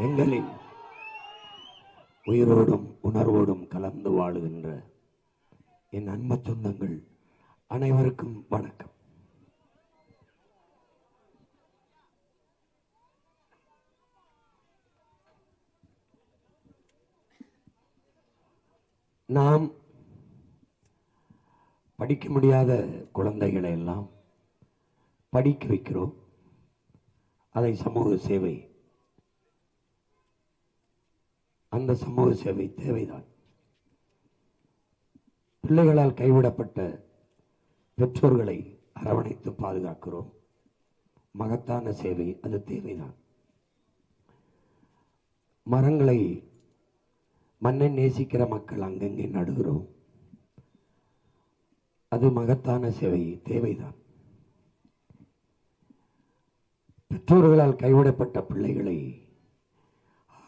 எங்களின் உயிரோடும் உணர்வோடும் கலந்து வாழுகின்ற என் அன்பு சொந்தங்கள் அனைவருக்கும் வணக்கம். நாம் படிக்க முடியாத குழந்தைகளை எல்லாம் படிக்க வைக்கிறோம். அதை சமூக சேவை, அந்த சமூக சேவை தேவைதான். பிள்ளைகளால் கைவிடப்பட்ட பெற்றோர்களை அரவணைத்து பாதுகாக்கிறோம். மகத்தான சேவை, அது தேவைதான். மரங்களை, மண்ணை நேசிக்கிற மக்கள் அங்கங்கே நடுகிறோம். அது மகத்தான சேவை, தேவைதான். பெற்றோர்களால் கைவிடப்பட்ட பிள்ளைகளை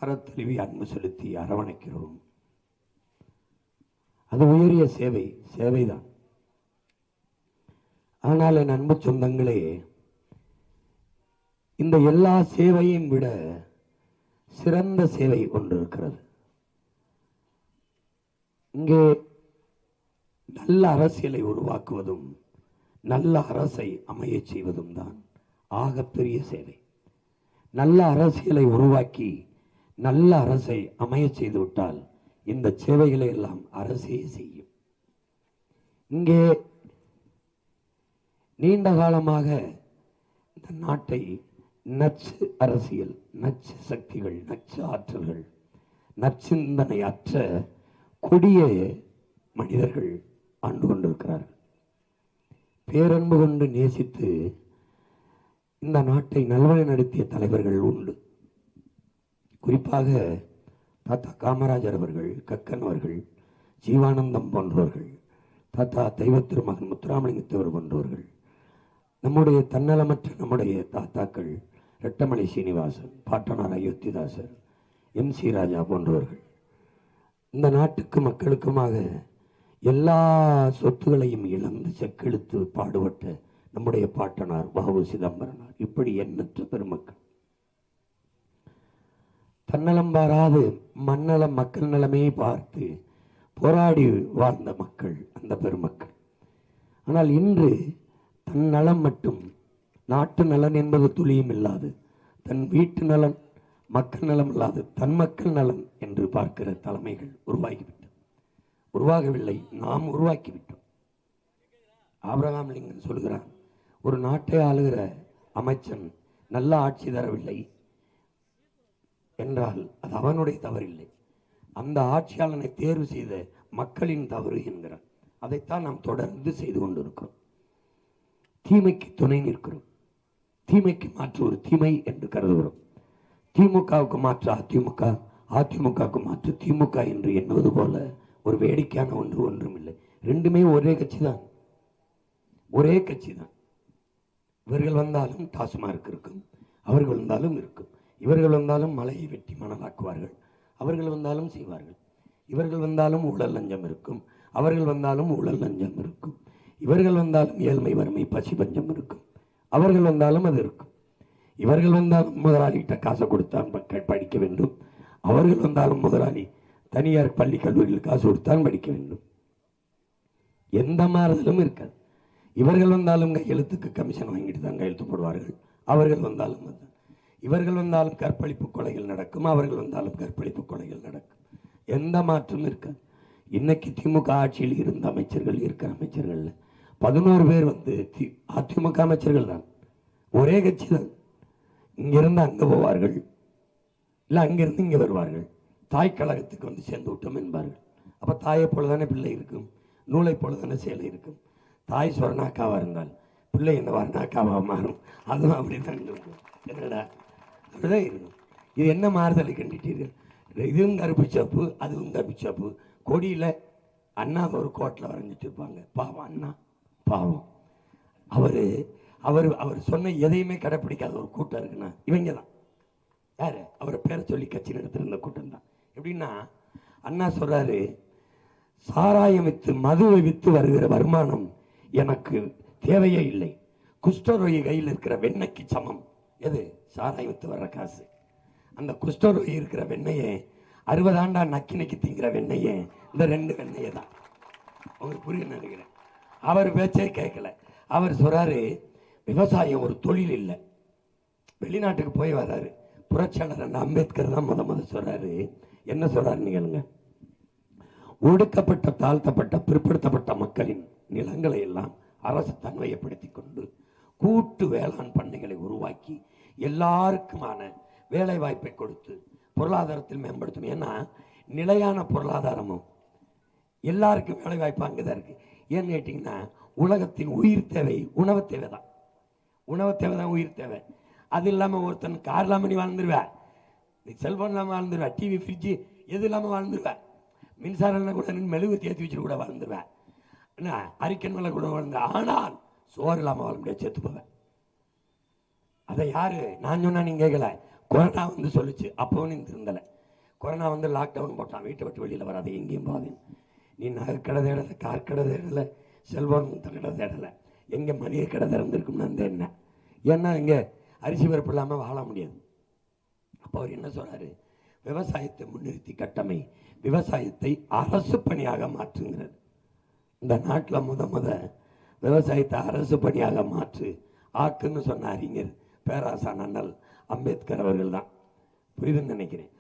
ஆரத்தழுவி அன்பு செலுத்தி அரவணைக்கிறோம். அது உயரிய சேவை, சேவைதான். ஆனால் என் அன்பு சொந்தங்களே, இந்த எல்லா சேவையும் விட சிறந்த சேவை ஒன்று இருக்கிறது. இங்கே நல்ல அரசியலை உருவாக்குவதும் நல்ல அரசை அமைய செய்வதும் தான் ஆகப்பெரிய சேவை. நல்ல அரசியலை உருவாக்கி நல்ல அரசை அமைய செய்துவிட்டால் இந்த சேவைகளை எல்லாம் அரசே செய்யும். இங்கே நீண்ட காலமாக இந்த நாட்டை நச்சு அரசியல், நச்சு சக்திகள், நச்சு ஆற்றல்கள், நற்சிந்தனை அற்ற கொடிய மனிதர்கள் ஆண்டு கொண்டிருக்கிறார்கள். பேரன்பு கொண்டு நேசித்து இந்த நாட்டை நல்வழி நடத்திய தலைவர்கள் உண்டு. குறிப்பாக தாத்தா காமராஜர் அவர்கள், கக்கன் அவர்கள், ஜீவானந்தம் போன்றவர்கள், தாத்தா தெய்வ திருமகன் முத்துராமலிங்கத்தவர் போன்றவர்கள், நம்முடைய தன்னலமற்ற நம்முடைய தாத்தாக்கள் ரெட்டமலை சீனிவாசன், பாட்டனார் அயோத்திதாசர், MC ராஜா போன்றவர்கள் இந்த நாட்டுக்கு மக்களுக்குமாக எல்லா சொத்துகளையும் இழந்து செக்கெழுத்து பாடுபட்ட நம்முடைய பாட்டனார் வ.உ. சிதம்பரனார், இப்படி எண்ணற்ற பெருமக்கள், தன்னலம் பாராது மண்ணலம் மக்கள் நிலைமையை பார்த்து போராடி வாழ்ந்த மக்கள், அந்த பெருமக்கள். ஆனால் இன்று தன் நலம் மட்டும், நாட்டு நலன் என்பது துளியும் இல்லாது, தன் வீட்டு நலன், மக்கள் நலம் இல்லாது தன் மக்கள் நலன் என்று பார்க்கிற தலைமைகள் உருவாகிவிட்டது. உருவாகவில்லை, நாம் உருவாக்கிவிட்டோம். ஆபிரகாம் லிங்கன் சொல்கிறான், ஒரு நாட்டை ஆளுகிற அமைச்சன் நல்ல ஆட்சி தரவில்லை என்றால் அது அவனுடைய தவறில்லை, அந்த ஆட்சியாளனை தேர்வு செய்த மக்களின் தவறு என்கிறார். அதைத்தான் நாம் தொடர்ந்து செய்து கொண்டிருக்கிறோம். தீமைக்கு துணை நிற்கிறோம். தீமைக்கு மாற்று ஒரு தீமை என்று கருதுகிறோம். திமுகவுக்கு மாற்று அதிமுக, அதிமுகவுக்கு மாற்று திமுக என்று எண்ணுவது போல ஒரு வேடிக்கையான ஒன்று ஒன்றும் இல்லை. ரெண்டுமே ஒரே கட்சி தான், ஒரே கட்சி தான். இவர்கள் வந்தாலும் டாஸ்மார்க் இருக்கும், அவர்கள் வந்தாலும் இருக்கும். இவர்கள் வந்தாலும் மலையை வெட்டி மணலாக்குவார்கள், அவர்கள் வந்தாலும் செய்வார்கள். இவர்கள் வந்தாலும் ஊழல் லஞ்சம் இருக்கும், அவர்கள் வந்தாலும் ஊழல் லஞ்சம் இருக்கும். இவர்கள் வந்தாலும் ஏழ்மை வறுமை பசி பஞ்சம் இருக்கும், அவர்கள் வந்தாலும் அது இருக்கும். இவர்கள் வந்தாலும் முதலாளிகிட்ட காசை கொடுத்தான் படிக்க வேண்டும், அவர்கள் வந்தாலும் முதலாளி தனியார் பள்ளி கல்லூரியில் காசு கொடுத்தான் படிக்க வேண்டும். எந்த மாறுதலும் இருக்காது. இவர்கள் வந்தாலும் கையெழுத்துக்கு கமிஷன் வாங்கிட்டு தான் கையெழுத்து போடுவார்கள், அவர்கள் வந்தாலும் அதுதான். இவர்கள் வந்தாலும் கற்பழிப்பு கொலைகள் நடக்கும், அவர்கள் வந்தாலும் கற்பழிப்பு கொலைகள் நடக்கும். எந்த மாற்றமும் இருக்காது. இன்னைக்கு திமுக ஆட்சியில் இருந்த அமைச்சர்கள், இருக்கிற அமைச்சர்கள் 11 பேர் வந்து அதிமுக அமைச்சர்கள் தான், ஒரே கட்சி தான். இங்கிருந்து அங்கே போவார்கள், இல்லை அங்கிருந்து இங்கே வருவார்கள். தாய் கழகத்துக்கு வந்து சேர்ந்து விட்டோம் என்பார்கள். அப்போ தாயை போலதானே பிள்ளை இருக்கும், நூலை போலதானே சேலை இருக்கும். தாய் சொரணாக்காவாக இருந்தால் பிள்ளை என்ன வரணாக்காவாக மாறும். அதுவும் அப்படித்தான் இருக்கும். என்னடா அப்படிதான் இருக்கும். இது என்ன மாறுதலை கண்டிட்டீர்கள்? இதுவும் கருப்பு சாப்பு, அதுவும் கருப்பு சாப்பு. கொடியில் அண்ணா ஒரு கோட்டில் வரைஞ்சிட்டு இருப்பாங்க. பாவம் அண்ணா, பாவம். அவர் சொன்ன எதையுமே கடைப்பிடிக்காத ஒரு கூட்டம் இருக்குன்னா இவங்க தான். யாரு? அவரை பேரை சொல்லி கட்சி நடத்துகிற கூட்டம் தான். எப்படின்னா, அண்ணா சொல்றாரு, சாராயம் வித்து மதுவை வித்து வருகிற வருமானம் எனக்கு தேவையே இல்லை, குஷ்டரோகி கையில் இருக்கிற வெண்ணெய்க்கு சமம். எது? சாராயம் வித்து வர்ற காசு. அந்த குஷ்டரோகி இருக்கிற வெண்ணையே 60 ஆண்டா நக்கி நக்கி திங்கிற வெண்ணையே இந்த 2 வெண்ணையை தான். உங்களுக்கு புரியும் நினைக்கிறேன். அவர் பேச்சே கேட்கல. அவர் சொல்றாரு விவசாயம் ஒரு தொழில் இல்லை. வெளிநாட்டுக்கு போய் வர்றாரு. புரட்சியாளர் அம்பேத்கர் தான் முத சொல்றாரு. என்ன சொல்றாரு நீங்க? ஒடுக்கப்பட்ட தாழ்த்தப்பட்ட பிற்படுத்தப்பட்ட மக்களின் நிலங்களை எல்லாம் அரசு தன்மையப்படுத்திக் கொண்டு கூட்டு வேளாண் பண்ணைகளை உருவாக்கி எல்லாருக்குமான வேலை வாய்ப்பை கொடுத்து பொருளாதாரத்தில் மேம்படுத்தணும். ஏன்னா நிலையான பொருளாதாரமும் எல்லாருக்கும் வேலை வாய்ப்பு அங்கதான் இருக்கு. ஏன்னு கேட்டீங்கன்னா உலகத்தின் உயிர் தேவை உணவு தேவை தான். உணவு தேவை தான் உயிர் தேவை. அது இல்லாம ஒருத்தன் கார் இல்லாம நீ வாழ்ந்துருவேன், செல்போன் இல்லாம வாழ்ந்துருவேன், டிவி ஃப்ரிட்ஜு எது இல்லாம வாழ்ந்துருவேன், மின்சாரம் கூட மெழுகு தேர்த்தி வச்சுட்டு கூட வாழ்ந்துருவேன், என்ன அரிக்கன் மேல கூட வாழ்ந்து. ஆனால் சோறு இல்லாம வாழ முடியாது, செத்து போவேன். அதை யாரு நான் சொன்னா நீங்க கேட்கல. கொரோனா வந்து சொல்லிச்சு. அப்பவும் நீ திருந்தலை. கொரோனா வந்து லாக்டவுன் போட்டான். வீட்டை விட்டு வெளியில் வராது, எங்கேயும் போகாது. நீ நகைக்கடை தேடலை, கார் கடை தேடலை, செல்போன் கடை தேடலை, எங்கே மளிகை கடை திறந்திருக்கும்னு அந்த என்ன. ஏன்னா இங்கே அரிசி பருப்பு இல்லாமல் வாழ முடியாது. அப்போ அவர் என்ன சொல்றாரு? விவசாயத்தை முன்னிறுத்தி கட்டமை, விவசாயத்தை அரசு பணியாக மாற்றுங்கிறார். இந்த நாட்டில் முத விவசாயத்தை அரசு பணியாக மாற்று ஆக்குன்னு சொன்ன அறிஞர் பேராசான் அண்ணல் அம்பேத்கர் அவர்கள் தான். புரியுதுன்னு நினைக்கிறேன்.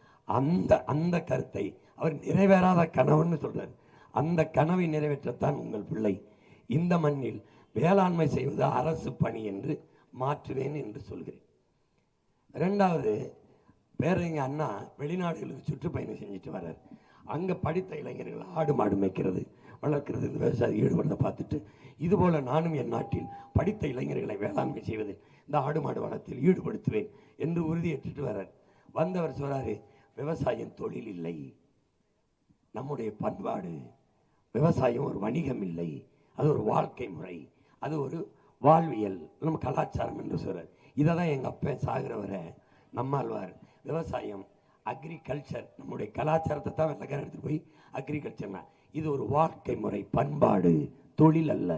அந்த கருத்தை அவர் நிறைவேறாத கனவுன்னு சொல்றாரு. அந்த கனவை நிறைவேற்றத்தான் உங்கள் பிள்ளை இந்த மண்ணில் வேளாண்மை செய்வது அரசு பணி என்று மாற்றுவேன் என்று சொல்கிறேன். இரண்டாவது, பேரறிஞர் அண்ணா வெளிநாடுகளுக்கு சுற்றுப்பயணம் செஞ்சுட்டு வர்றார். அங்கே படித்த இளைஞர்கள் ஆடு மாடு மேய்க்கிறது வளர்க்கிறது இந்த விவசாயி ஈடுபடுறதை பார்த்துட்டு இதுபோல நானும் என் நாட்டில் படித்த இளைஞர்களை வேளாண்மை செய்வது இந்த ஆடு மாடு வளத்தில் ஈடுபடுத்துவேன் என்று உறுதியேற்றுட்டு வர்றார். வந்தவர் சொல்றாரு, விவசாயம் தொழில் இல்லை, நம்முடைய பண்பாடு. விவசாயம் ஒரு வணிகம் இல்லை, அது ஒரு வாழ்க்கை முறை, அது ஒரு வாழ்வியல், நம்ம கலாச்சாரம் என்று சொல்றார். இதை தான் எங்கள் அப்பா சாகிற வரை நம்மாழ்வார் விவசாயம் அக்ரிகல்ச்சர், நம்முடைய கலாச்சாரத்தை தான் வெள்ளக்காரன் எடுத்துட்டு போய் அக்ரிகல்ச்சர்னா இது ஒரு வாழ்க்கை முறை, பண்பாடு, தொழில் அல்ல.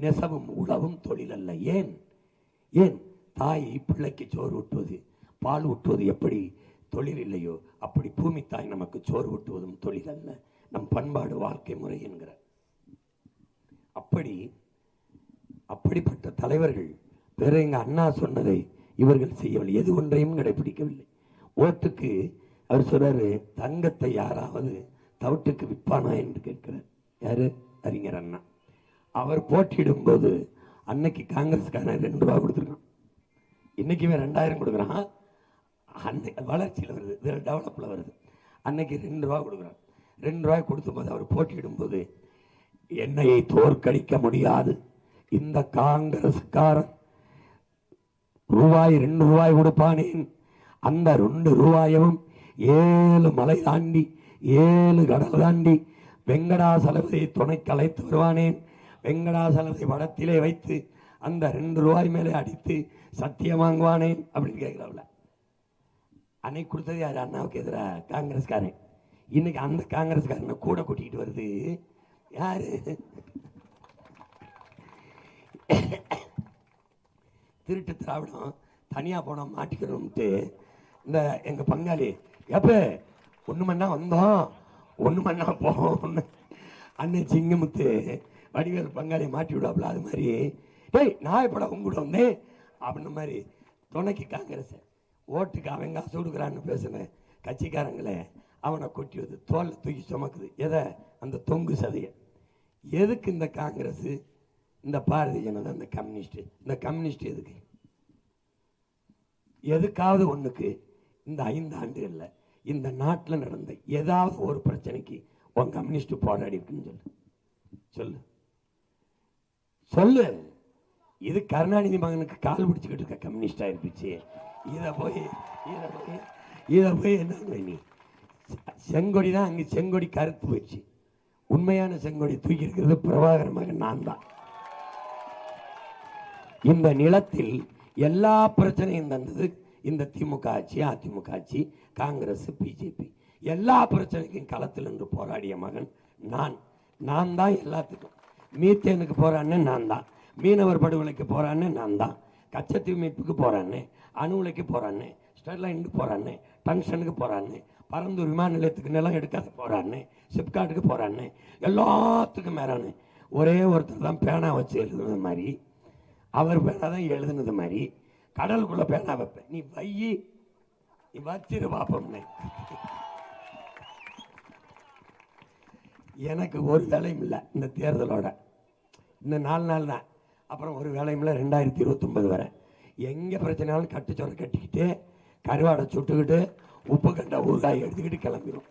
நெசவும் உழவும் தொழில் அல்ல. ஏன் தாய் பிள்ளைக்கு சோறு ஊட்டுவது பால் ஊட்டுவது எப்படி தொழில் இல்லையோ அப்படி பூமி தாய் நமக்கு சோறு ஊட்டுவதும் தொழில் அல்ல, நம் பண்பாடு வாழ்க்கை முறை என்கிற. அப்படிப்பட்ட தலைவர்கள் வேற எங்க அண்ணா சொன்னதை இவர்கள் செய்யவில்லை, எது ஒன்றையும் கடைபிடிக்கவில்லை. ஓட்டுக்கு அவர் சொல்றாரு, தங்கத்தை யாராவது தவிட்டுக்கு விற்பானா என்று கேட்கிறார். யாரு? அறிஞர் அண்ணா. அவர் போட்டியிடும் போது அன்னைக்கு காங்கிரஸ்காரன் 2 ரூபா கொடுத்துருக்கான், இன்னைக்குமே 2000 கொடுக்குறான். அன்னைக்கு வளர்ச்சியில் வருது, டெவலப்ல வருது. அன்னைக்கு 2 ரூபா கொடுக்குறான். 2 ரூபாய் கொடுத்த போது அவர் போட்டியிடும் போது, என்னையை தோற்கடிக்க முடியாது, இந்த காங்கிரஸ்காரன் ரூபாய் 2 ரூபாய் கொடுப்பானேன், அந்த 2 ரூபாயும் 7 மலை தாண்டி 7 கடல் தாண்டி வெங்கடாசலபதியை துணைக்கு அழைத்து வருவானேன், வெங்கடாசலபதி படத்திலே வைத்து அந்த 2 ரூபாய் மேலே அடித்து சத்தியம் வாங்குவானேன் அப்படின்னு கேட்கிறாப்ல. அன்னைக்கு கொடுத்தது யாரு? அண்ணாவுக்கு எதிராக காங்கிரஸ்காரன். இன்னைக்கு அந்த காங்கிரஸ்காரனை கூட கூட்டிகிட்டு வருது யாரு? திருட்டு திராவிடம் தனியா போனா மாட்டிக்கிறோம்ட்டு இந்த எங்க பங்காளி எப்ப 1 மணி நேரம் வந்தோம் 1 மணி நேரம் போகும் அண்ணன் சிங்கமுத்து வடிவேல் பங்காளியை மாட்டி விடாப்புல. அது மாதிரி டேய் நான் எப்படா உங்க கூட வந்தேன் அப்படின்ன மாதிரி துணைக்கு காங்கிரஸ் ஓட்டுக்கு அவன் காசு கொடுக்குறான்னு பேசுன கட்சிக்காரங்களே அவனை கொட்டிவது தோல்ல தூக்கி சுமக்குது. எதை? அந்த தொங்கு சதைய. எதுக்கு இந்த காங்கிரஸ், இந்த பாரதிய ஜனதா, இந்த கம்யூனிஸ்ட் எதுக்கு? எதுக்காவது ஒண்ணுக்கு இந்த 5 ஆண்டுகள்ல இந்த நாட்டில் நடந்த ஏதாவது ஒரு பிரச்சனைக்கு உன் கம்யூனிஸ்ட் போராடி இருக்குன்னு சொல்லு. இது கருணாநிதி மகனுக்கு கால் பிடிச்சுக்கிட்டு இருக்க கம்யூனிஸ்டா இருந்துச்சு. இதை போய் என்ன நீ செங்கொடி தான் அங்கே செங்கொடி கருத்து போயிடுச்சு. உண்மையான செங்கொடி தூக்கி இருக்கிறது பிரபாகர மகன் நான் தான். இந்த நிலத்தில் எல்லா பிரச்சனையும் தந்தது இந்த திமுக ஆட்சி, அதிமுக ஆட்சி, காங்கிரஸ், பிஜேபி. எல்லா பிரச்சனைக்கும் களத்தில் என்று போராடிய மகன் நான் தான். எல்லாத்துக்கும் மீத்தேனுக்கு போறான்னு நான் தான், மீனவர் படுகொலைக்கு போறான்னு நான் தான், கச்சத்தீவு மீட்புக்கு போறான்னு, அணு உலைக்கு போறான்னு, ஸ்டெர்லைனுக்கு போகிறான்னு, டங்ஷனுக்கு போகிறான்னு, பரந்தூர் விமான நிலையத்துக்கு நிலம் எடுக்காத போகிறான்னு, சிப்காட்டுக்கு போகிறான்னு, எல்லாத்துக்கும் மேலான்னு ஒரே ஒருத்தர் தான் பேனா வச்சு எழுதுனது மாதிரி, அவர் பேனா தான் எழுதுனது மாதிரி கடலுக்குள்ள பேனா வைப்பேன். நீ வையி, நீ வச்சிரு பார்ப்போம்னு. எனக்கு ஒரு வேலையும் இல்லை இந்த தேர்தலோட. இந்த 4 நாள் தான், அப்புறம் ஒரு வேலையும் இல்லை. 2029 வரை எங்கே பிரச்சனையாலும் கட்டுச்சோரை கட்டிக்கிட்டு கருவாடை சுட்டுக்கிட்டு உப்பு கண்ட ஊறுகாய் எடுத்துக்கிட்டு கிளம்பிடும்.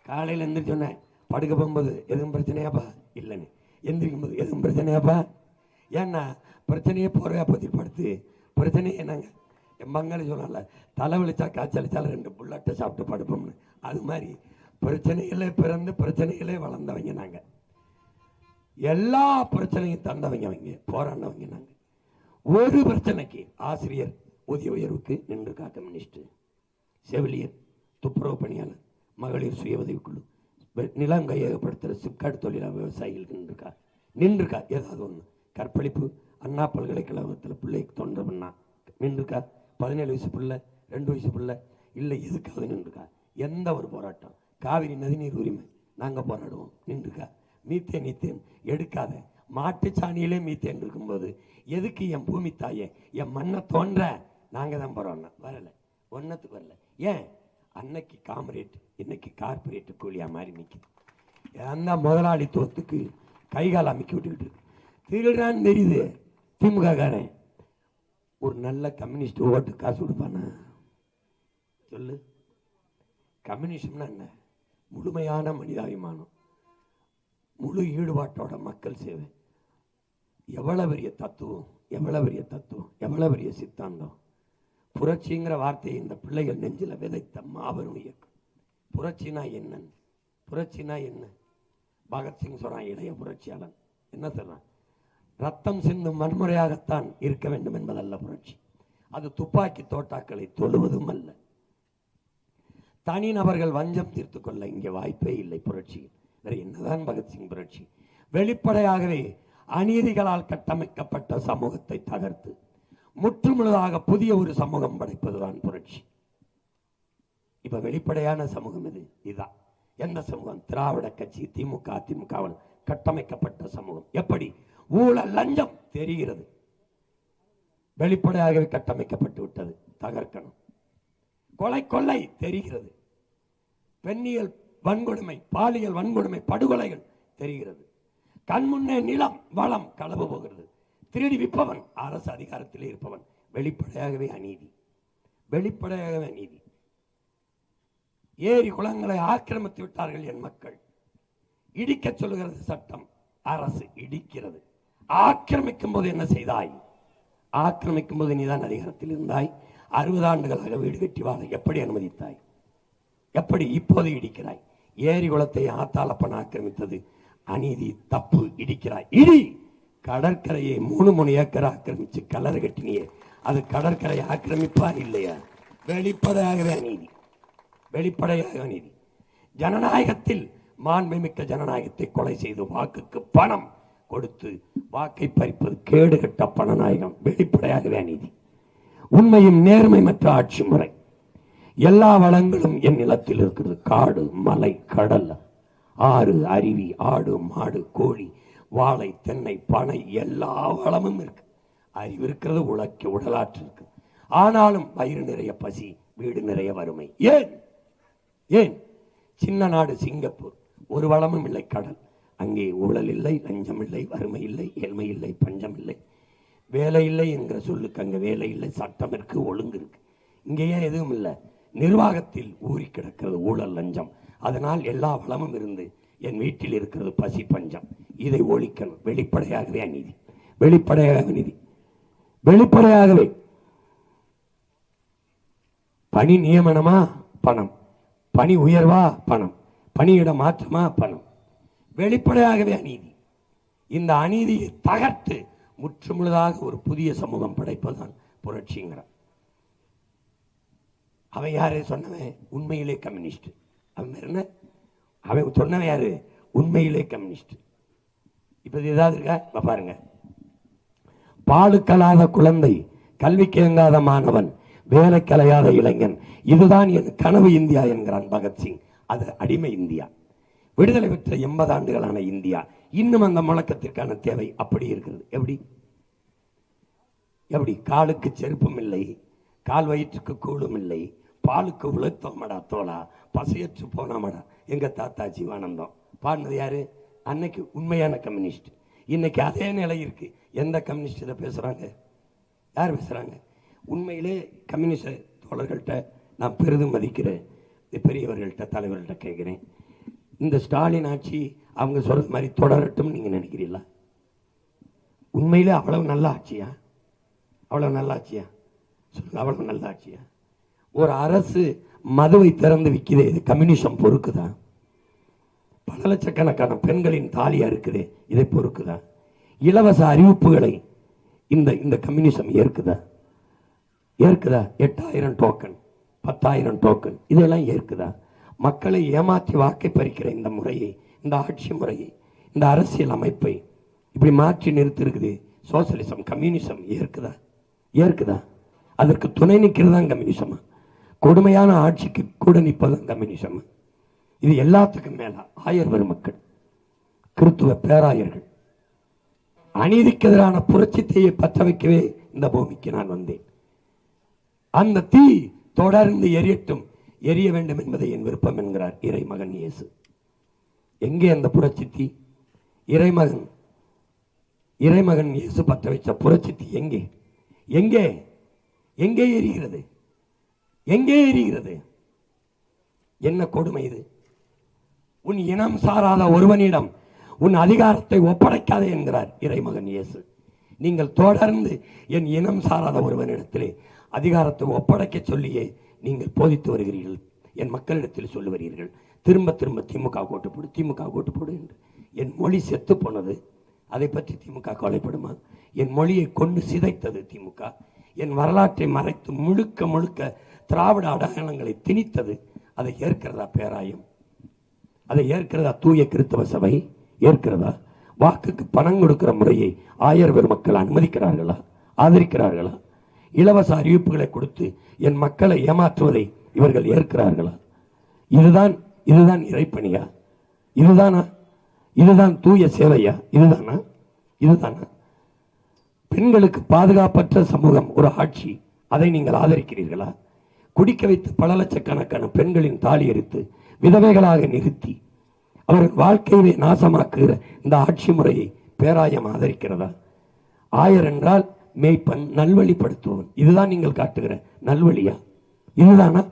காலையில் எந்திரிச்சோன்னே படுக்க போகும்போது எதுவும் பிரச்சனையாப்பா இல்லைன்னு, எந்திரிக்கும் போது எதுவும் பிரச்சனையாப்பா. ஏன்னா பிரச்சனையே போகிறா பற்றி படுத்து பிரச்சனையே என்னங்க என் பங்காளி சொன்னால தலைவலிச்சா காய்ச்சலிச்சாலும் 2 புல்லட்டை சாப்பிட்டு படுப்போம்னு. அது மாதிரி பிரச்சனைகளே பிறந்து பிரச்சனைகளே வளர்ந்தவங்க நாங்கள். எல்லா பிரச்சனையும் தந்தவங்க அவங்க, போராடினவங்க நாங்கள். ஒரு பிரச்சனைக்கு ஆசிரியர் ஊதிய உயர்வுக்கு நின்றுக்கா கம்யூனிஸ்ட், செவிலியர், துப்புரவு பணியாளர், மகளிர் சுய உதவிக்குழு, நிலம் கையகப்படுத்துகிற சிப்காட் தொழிலாளர், விவசாயிகளுக்கு நின்றுக்கா ஏதாவது ஒன்று. கற்பழிப்பு, அண்ணா பல்கலைக்கழகத்தில் பிள்ளைக்கு தொண்டை பண்ணா நின்றுக்கா. 17 வயசு பிள்ளை, 2 வயசு பிள்ளை இல்லை, எதுக்காக நின்றுக்கா. எந்த ஒரு போராட்டம், காவிரி நதிநீர் உரிமை நாங்கள் போராடுவோம் நின்றுக்கா. மீத்தேன் நீத்தேன் எடுக்காத, மாட்டுச்சாணியிலே மீத்தேன் இருக்கும்போது எதுக்கு என் பூமி தாயே என் மண்ணை தோன்ற நாங்கள் தான் போகிறோம். வரலை, ஒன்றத்துக்கு வரல. ஏன்? அன்னைக்கு காமரேட், இன்னைக்கு கார்பரேட் கூலியா மாதிரி நிற்குது. அந்த முதலாளித்துவத்துக்கு கைகால் அமைக்கி விட்டுக்கிட்டு திருடான்னு தெரியுது திமுக காரன். ஒரு நல்ல கம்யூனிஸ்ட் ஓட்டு காசு கொடுப்பானா சொல்லு? கம்யூனிஸ்ட்னா என்ன? முழுமையான மனிதாபிமானம், முழு ஈடுபாட்டோட மக்கள் சேவை. எவ்வளவு பெரிய தத்துவம், எவ்வளவு பெரிய தத்துவம், எவ்வளவு பெரிய சித்தாந்தம். புரட்சிங்கிற வார்த்தையை இந்த பிள்ளைகள் நெஞ்சில் விதைத்த மாபெரும் இயக்கம். புரட்சினா என்ன? புரட்சினா என்ன? பகத்சிங் சொல்றான், இளைய புரட்சியாளன் என்ன சொல்றான்? ரத்தம் சிந்தும் வன்முறையாகத்தான் இருக்க வேண்டும் என்பதல்ல புரட்சி. அது துப்பாக்கி தோட்டாக்களை தொழுவதும் அல்ல. தனிநபர்கள் வஞ்சம் தீர்த்து கொள்ள இங்கே வாய்ப்பே இல்லை புரட்சி. வேற என்னதான் பகத்சிங் புரட்சி? வெளிப்படையாகவே அநீதிகளால் கட்டமைக்கப்பட்ட சமூகத்தை தகர்த்து முற்றுமுழுதாக புதிய ஒரு சமூகம் படைப்பதுதான் புரட்சி. இப்ப வெளிப்படையான சமூகம் இது. இதுதான் எந்த சமூகம்? திராவிட கட்சி, திமுக, அதிமுகவால் கட்டமைக்கப்பட்ட சமூகம். எப்படி? ஊழல், லஞ்சம் தெரிகிறது, வெளிப்படையாகவே கட்டமைக்கப்பட்டு விட்டது, தகர்க்கணும். கொலை கொள்ளை தெரிகிறது, பெண்ணியல் வன்கொடுமை, பாலியல் வன்கொடுமை, படுகொலைகள் தெரிகிறது. கண்முன்னே நிலம் வளம் களவு போகிறது. திருடி விற்பவன் அரசு அதிகாரத்திலே இருப்பவன். வெளிப்படையாகவே அநீதி, வெளிப்படையாகவே அநீதி. ஏரி குளங்களை ஆக்கிரமித்து விட்டார்கள் என் மக்கள். இடிக்க சொல்லுகிறது சட்டம், அரசு இடிக்கிறது. ஆக்கிரமிக்கும் போது என்ன செய்தாய்? ஆக்கிரமிக்கும் போது நீதான் அதிகாரத்தில் இருந்தாய். 60 ஆண்டுகளாக வீடு கட்டி வாழ எப்படி அனுமதித்தாய்? எப்படி இப்போது இடிக்கிறாய்? ஏரி குளத்தை ஆத்தாளப்பன் ஆக்கிரமித்தது அநீதி, தப்பு, இடிக்கிறாய். இடி. கடற்கரையை 3 ஏக்கர் ஆக்கிரமிச்சு கலர் கட்டினியே, அது கடற்கரை ஆக்கிரமிப்பா இல்லையா? வெளிப்படையாகவே அநீதி, வெளிப்படையாக அநீதி. ஜனநாயகத்தில் மாண்புமிக்க ஜனநாயகத்தை கொலை செய்து வாக்குக்கு பணம் கொடுத்து வாக்கை பறிப்பது கேடுகட்ட பணநாயகம். வெளிப்படையாகவே அநீதி. உண்மையும் நேர்மையற்ற ஆட்சி முறை. எல்லா வளங்களும் என் நிலத்தில் இருக்கிறது. காடு, மலை, கடல், ஆறு, அருவி, ஆடு, மாடு, கோழி, வாழை, தென்னை, பனை, எல்லா வளமும் இருக்கு. அறிவு இருக்கிறது, உடலாற்று இருக்கு. ஆனாலும் வயிறு நிறைய பசி, வீடு நிறைய வறுமை. ஏன்? ஏன்? சின்ன நாடு சிங்கப்பூர், ஒரு வளமும் இல்லை, கடல். அங்கே ஊழல் இல்லை, லஞ்சம் இல்லை, வறுமை இல்லை, ஏழ்மை இல்லை, பஞ்சம் இல்லை. வேலை இல்லை என்கிற சொல்லுக்கு அங்கே வேலை இல்லை, சட்டம் இருக்கு, ஒழுங்கு இருக்கு. இங்கேயே எதுவும் இல்லை. நிர்வாகத்தில் ஊறி கிடக்கிறது ஊழல், லஞ்சம். அதனால் எல்லா வளமும் இருந்து என் வீட்டில் இருக்கிறது பசி, பஞ்சம். இதை ஒழிக்கணும். வெளிப்படையாகவே அநீதி, வெளிப்படையாக அநீதி, வெளிப்படையாகவே. பணி நியமனமா? பணம். பணி உயர்வா? பணம். பணியிட மாற்றமா? பணம். வெளிப்படையாகவே அநீதி. இந்த அநீதியை தகர்த்து முற்றுமுழுதாக ஒரு புதிய சமூகம் படைப்பதுதான் புரட்சிங்கிறான். அவன் யாரு சொன்னவன்? உண்மையிலே கம்யூனிஸ்ட். அவன் என்ன? அவன் சொன்னவன் யாரு? உண்மையிலே கம்யூனிஸ்ட். இப்ப ஏதாவது இருக்கா பாருங்க. பாலுக்கலாத குழந்தை, கல்விக்கு இயங்காத மாணவன், வேலை கலையாத இளைஞன், இதுதான் என் கனவு இந்தியா என்கிறான் பகத்சிங். அது அடிமை இந்தியா. விடுதலை பெற்ற 80 ஆண்டுகளான இந்தியா இன்னும் அந்த முழக்கத்திற்கான தேவை அப்படி இருக்கிறது. எப்படி எப்படி காலுக்கு செருப்பும் இல்லை, கால் வயிற்றுக்கு கூடும் இல்லை, பாலுக்கு உழைத்தோமடா தோளா, பசையற்று போனாமடா எங்க தாத்தா ஜீவானந்தம். பாடினது யாரு? அன்னைக்கு உண்மையான கம்யூனிஸ்ட். இன்னைக்கு அதே நிலை இருக்கு. எந்த கம்யூனிஸ்ட் இதை பேசுறாங்க? யார் பேசுறாங்க? உண்மையிலே கம்யூனிஸ்ட் தோழர்கள்ட்ட நான் பெரிதும் மதிக்கிறேன், பெரியவர்கள்ட்ட தலைவர்கள்ட்ட கேட்கிறேன், இந்த ஸ்டாலின் ஆட்சி அவங்க சொல்ற மாதிரி தொடரட்டும் நீங்க நினைக்கிறீங்களா? உண்மையிலே அவ்வளவு நல்ல ஆட்சியா? அவ்வளவு நல்ல ஆட்சியா? சொல்லுங்க, அவ்வளவு நல்ல ஆட்சியா? ஒரு அரசு மதுவை திறந்து விற்குது, இது கம்யூனிசம் பொறுக்குதான்? பல லட்சக்கணக்கான பெண்களின் தாலியா இருக்குது, இதை பொறுக்குதான்? இலவச அறிவிப்புகளை இந்த இந்த கம்யூனிசம் ஏற்குதா? ஏற்குதா? 8000 டோக்கன், 10,000 டோக்கன், இதெல்லாம் ஏற்குதா? மக்களை ஏமாற்றி வாக்கை பறிக்கிற இந்த முறையை, இந்த ஆட்சி முறையை, இந்த அரசியல் அமைப்பை இப்படி மாற்றி நிறுத்திருக்குது சோசியலிசம், கம்யூனிசம். ஏற்குதா? ஏற்குதா? அதற்கு துணை நிற்கிறதான் கம்யூனிசமா? கொடுமையான ஆட்சிக்கு கூட நிற்பதான் கம்யூனிசம். இது எல்லாத்துக்கும் மேல ஆயர் பெருமக்கள், கிறித்துவ பேராயர்கள், அநீதிக்கு எதிரான புரட்சி தீயை பற்ற வைக்கவே இந்த பூமிக்கு நான் வந்தேன். அந்த தீ தொடர்ந்து எரியட்டும், எரிய வேண்டும் என்பதை என் விருப்பம் என்கிறார் இறைமகன் இயேசு. எங்கே அந்த புரட்சி தீ? இறைமகன் இயேசு பற்ற வைத்த புரட்சி தீ எங்கே? எங்கே எங்கே எரிகிறது? எங்கே எரிகிறது? என்ன கொடுமை இது! உன் இனம் சாராத ஒருவனிடம் உன் அதிகாரத்தை ஒப்படைக்காதே என்கிறார் இறைமகன் இயேசு. நீங்கள் தொடர்ந்து என் இனம் சாராத ஒருவனிடத்திலே அதிகாரத்தை ஒப்படைக்க சொல்லியே நீங்கள் போதித்து வருகிறீர்கள், என் மக்களிடத்தில் சொல்லுவீர்கள். திரும்ப திரும்ப திமுக ஓட்டு போடு, திமுக ஓட்டு போடு என்று. என் மொழி செத்து போனது, அதை பற்றி திமுக கவலைப்படுமா? என் மொழியை கொண்டு சிதைத்தது திமுக. என் வரலாற்றை மறைத்து முழுக்க முழுக்க திராவிட அடையாளங்களை திணித்தது. அதை ஏற்கிறதா பேராயம்? அதை ஏற்கிறதா தூய கிறிஸ்தவ சபை? ஏற்கிறதா? வாக்குக்கு பணம் கொடுக்கிற முறையை ஆயர் பெருமக்கள் அனுமதிக்கிறார்களா? ஆதரிக்கிறார்களா? இலவச அறிவிப்புகளை கொடுத்து என் மக்களை ஏமாற்றுவதை இவர்கள் ஏற்கிறார்களா? இதுதான் இறைப்பணியா? இதுதான் தூய சேவையா? இதுதானா? பெண்களுக்கு பாதுகாப்பற்ற சமூகம் ஒரு ஆட்சி, அதை நீங்கள் ஆதரிக்கிறீர்களா? குடிக்க வைத்து பல லட்சக்கணக்கான பெண்களின் தாலி எரித்து விதவைகளாக நிறுத்தி அவர்கள் வாழ்க்கையை நாசமாக்குகிற இந்த ஆட்சி முறையை பேராயம் ஆதரிக்கிறதா? ஆயர் என்றால் மேய்ப்பன், நல்வழிப்படுத்துவன். இதுதான் நீங்கள் காட்டுகிற நல்வழியா? இதுதானா?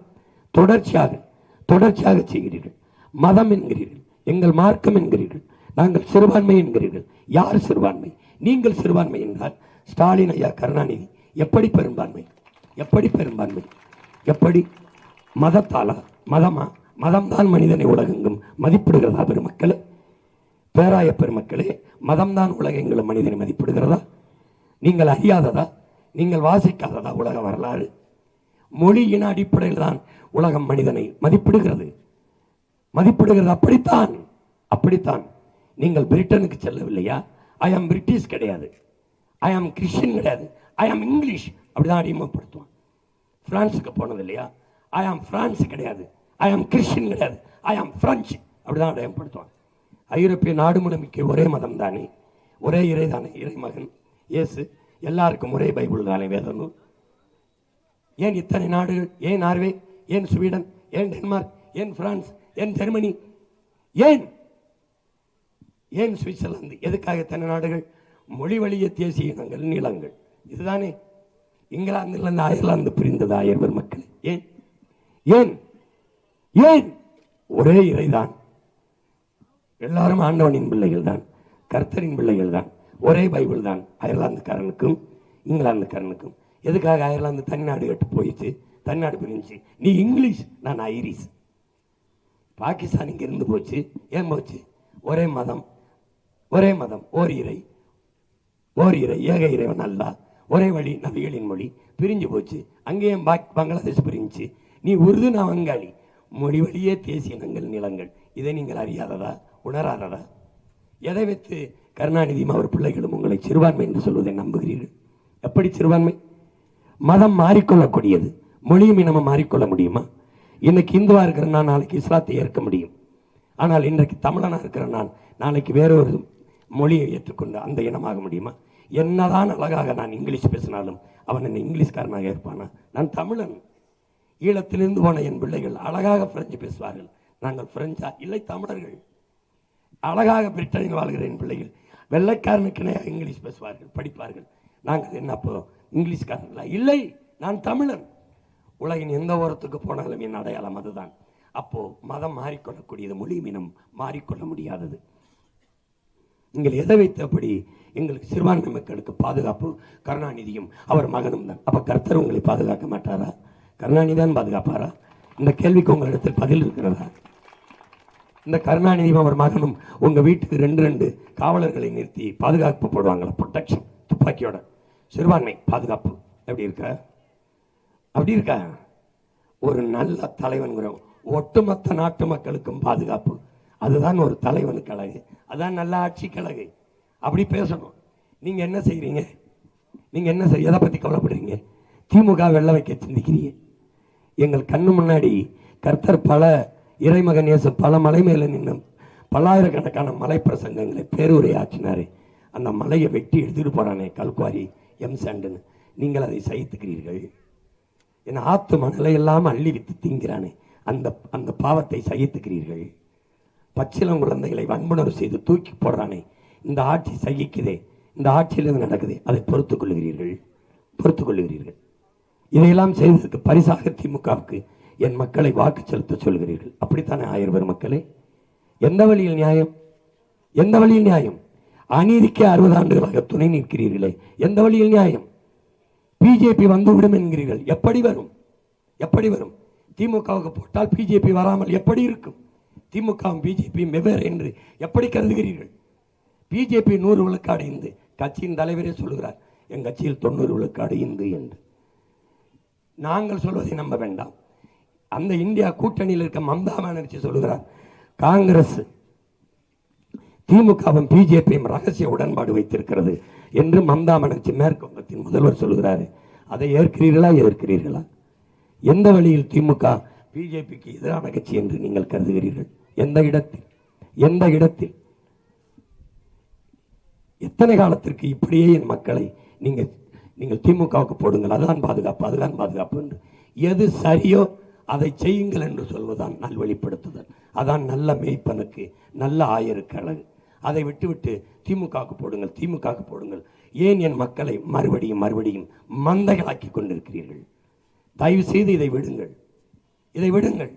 தொடர்ச்சியாக செய்கிறீர்கள். மதம் என்கிறீர்கள், எங்கள் மார்க்கம் என்கிறீர்கள், நாங்கள் சிறுபான்மை என்கிறீர்கள். யார் சிறுபான்மை? நீங்கள் சிறுபான்மை என்றால் ஸ்டாலின் ஐயா, கருணாநிதி எப்படி பெரும்பான்மை? எப்படி? மதத்தாலா? மதம்தான் மனிதனை உலகெங்கும் மதிப்பிடுகிறதா? பெருமக்களே, பேராய பெருமக்களே, மதம்தான் உலகெங்கிலும் மனிதனை மதிப்பிடுகிறதா? நீங்கள் அறியாததா? நீங்கள் வாசிக்காததா உலக வரலாறு? மொழியின் அடிப்படையில் தான் உலகம் மனிதனை மதிப்பிடுகிறது. அப்படித்தான். நீங்கள் பிரிட்டனுக்கு செல்லவில்லையா? ஐ ஆம் பிரிட்டிஷ் கிடையாது, ஐ ஆம் கிறிஸ்டியன் கிடையாது, ஐ ஆம் இங்கிலீஷ், அப்படிதான் அறிமுகப்படுத்துவான். பிரான்ஸுக்கு போனது இல்லையா? ஐ ஆம் பிரான்ஸ் கிடையாது, ஐ ஆம் கிறிஸ்டியன் கிடையாது, ஐ ஆம் பிரெஞ்சு, அப்படிதான் அடையாளப்படுத்துவான். ஐரோப்பிய நாடு முழுமைக்கு ஒரே மதம் தானே, ஒரே இறை தானே, இறைமகன் இயேசு. எல்லாருக்கும் ஒரே பைபிள் தானே, வேத நூல். ஏன் இத்தனை நாடுகள்? ஏன் நார்வே? ஏன் ஸ்வீடன்? ஏன் டென்மார்க்? ஏன் பிரான்ஸ்? ஏன் ஜெர்மனி? ஏன் சுவிட்சர்லாந்து? எதுக்காக இத்தனை நாடுகள்? மொழி வழிய தேசிய இனங்கள், நிலங்கள். இதுதானே. இங்கிலாந்திலிருந்து அயர்லாந்து பிரிந்தது ஆயர் பெருமக்கள். ஏன் ஒரே இறைதான், எல்லாரும் ஆண்டவனின் பிள்ளைகள் தான், கர்த்தரின் பிள்ளைகள் தான், ஒரே பைபிள் தான் அயர்லாந்துக்காரனுக்கும் இங்கிலாந்துக்காரனுக்கும். எதுக்காக அயர்லாந்து தனிநாடு கட்டு போயிடுச்சு, தனிநாடு பிரிஞ்சு? நீ இங்கிலீஷ், நான் ஐரிஷ். பாகிஸ்தான் இங்க இருந்து போச்சு. ஏன் போச்சு? ஒரே மதம், ஓர் இறை, ஏக இறைவன் அல்லாஹ், ஒரே வழி, நபிகளின் மொழி. பிரிஞ்சு போச்சு. அங்கேயும் பங்களாதேஷ் பிரிஞ்சு. நீ உருது, நான் வங்காளி. மொழி வழியே தேசிய இனங்கள், நிலங்கள். இதை நீங்கள் அறியாததா? உணராததா? எதை வைத்து கருணாநிதியும் அவர் பிள்ளைகளும் உங்களை சிறுபான்மை என்று சொல்வதை நம்புகிறீர்கள்? எப்படி சிறுபான்மை? மதம் மாறிக்கொள்ளக்கூடியது, மொழியும் இனமும் மாறிக்கொள்ள முடியுமா? இன்னைக்கு இந்துவா இருக்கிற நான் நாளைக்கு இஸ்லாத்தை ஏற்க முடியும். ஆனால் இன்றைக்கு தமிழனா இருக்கிற நான் நாளைக்கு வேறொரு மொழியை ஏற்றுக்கொண்டு அந்த இனமாக முடியுமா? என்னதான் அழகாக நான் இங்கிலீஷ் பேசினாலும் அவன் என்னை இங்கிலீஷ்காரனாக இருப்பானா? நான் தமிழன். ஈழத்திலிருந்து போன என் பிள்ளைகள் அழகாக பிரெஞ்சு பேசுவார்கள். நாங்கள் பிரெஞ்சா? இல்லை, தமிழர்கள். அழகாக பிரிட்டனில் வாழ்கிற என் பிள்ளைகள் வெள்ளைக்காரனுக்கு இங்கிலீஷ் பேசுவார்கள், படிப்பார்கள். நாங்கள் என்ன அப்போ இங்கிலீஷ்காரர்களா? இல்லை, நான் தமிழன். உலகின் எந்த ஓரத்துக்கு போனாலும் என் அடையாளம் அதுதான். அப்போ மதம் மாறிக்கொள்ளக்கூடியது, மொழி இனம் மாறிக்கொள்ள முடியாதது. நீங்கள் எதை வைத்தபடி எங்களுக்கு சிறுபான்மை மக்களுக்கு பாதுகாப்பு கருணாநிதியும் அவர் மகனும் தான். அப்ப கர்த்தர் உங்களை பாதுகாக்க மாட்டாரா? கருணாநிதி தான் பாதுகாப்பாரா? இந்த கேள்விக்கு உங்களிடத்தில் பதில் இருக்கிறதா? இந்த கருணாநிதியும் அவர் மகனும் உங்க வீட்டுக்கு 2 காவலர்களை நிறுத்தி பாதுகாப்பு போடுவாங்களா? ப்ரொடெக்ஷன், துப்பாக்கியோட. சிறுபான்மை பாதுகாப்பு எப்படி இருக்க? அப்படி இருக்கா? ஒரு நல்ல தலைவன், ஒட்டுமொத்த நாட்டு மக்களுக்கும் பாதுகாப்பு, அதுதான் ஒரு தலைவனுக்கு அழகு, அதான் நல்ல ஆட்சிக்கு அழகு. அப்படி பேசணும். நீங்க என்ன செய்யறீங்க? நீங்க என்ன எதை பத்தி கவலைப்படுறீங்க? திமுக வெள்ள வைக்க சிந்திக்கிறீங்க. எங்கள் கண்ணு முன்னாடி கர்த்தர் பல இறைமகன் இயேசு பல மலை மேல நின்று பல்லாயிரக்கணக்கான மலை பிரசங்கங்களை பேருரை ஆற்றினாரு. அந்த மலையை வெட்டி எடுத்துட்டு போறானே கல்குவாரி எம் சாண்டுன்னு, நீங்கள் அதை சகித்துக்கிறீர்கள். என் ஆத்து மணலை எல்லாம் அள்ளி வித்து திங்கிறானே அந்த அந்த பாவத்தை சகித்துக்கிறீர்கள். பச்சிலம் குழந்தைகளை வன்புணர்வு செய்து தூக்கி போடுறானே, இந்த ஆட்சி சகிக்குதே, இந்த ஆட்சியில் நடக்குது, அதை பொறுத்துக் கொள்ளுகிறீர்கள், பொறுத்துக் கொள்ளுகிறீர்கள். இதையெல்லாம் செய்ததற்கு பரிசாக திமுகவுக்கு என் மக்களை வாக்கு செலுத்த சொல்கிறீர்கள். அப்படித்தானே ஆயிரம் மக்களே? எந்த வழியில் நியாயம்? எந்த வழியில் நியாயம்? அநீதிக்கு 60 ஆண்டுகளாக துணை நிற்கிறீர்களே, எந்த வழியில் நியாயம்? பிஜேபி வந்துவிடும் என்கிறீர்கள், எப்படி வரும்? எப்படி வரும்? திமுகவுக்கு போட்டால் பிஜேபி வராமல் எப்படி இருக்கும்? திமுகவும் பிஜேபியும் வெவ்வேறு என்று எப்படி கருதுகிறீர்கள்? பிஜேபி 100 விழுக்காடு இந்து, கட்சியின் தலைவரே சொல்லுகிறார் என் கட்சியில் 90 விழுக்காடு இந்து என்று. நாங்கள் சொல்வதை நம்ப வேண்டாம். அந்த இந்தியா கூட்டணியில் இருக்க மம்தா பானர்ஜி சொல்லுகிறார் காங்கிரஸ் திமுகவும் பிஜேபியும் ரகசிய உடன்பாடு வைத்திருக்கிறது என்று மம்தா பானர்ஜி மேற்கு வங்கத்தின் முதல்வர் சொல்லுகிறாரு. அதை ஏற்கிறீர்களா, எதிர்க்கிறீர்களா? எந்த வழியில் திமுக பிஜேபிக்கு எதிரான கட்சி என்று நீங்கள் கருதுகிறீர்கள்? எந்த இடத்தில்? எந்த இடத்தில்? எத்தனை காலத்திற்கு இப்படியே என் மக்களை நீங்கள் திமுகவுக்கு போடுங்கள், அதுதான் பாதுகாப்பு, அதுதான் பாதுகாப்பு என்று எது சரியோ அதை செய்யுங்கள் என்று சொல்வதுதான் நல்வழிப்படுத்துதல். அதான் நல்ல மேய்ப்பனுக்கு நல்ல ஆயருக்கு அழகு. அதை விட்டுவிட்டு திமுகவுக்கு போடுங்கள், திமுகவுக்கு போடுங்கள். ஏன் என் மக்களை மறுபடியும் மறுபடியும் மந்தைகளாக்கி கொண்டிருக்கிறீர்கள்? தயவு செய்து இதை விடுங்கள், இதை விடுங்கள்.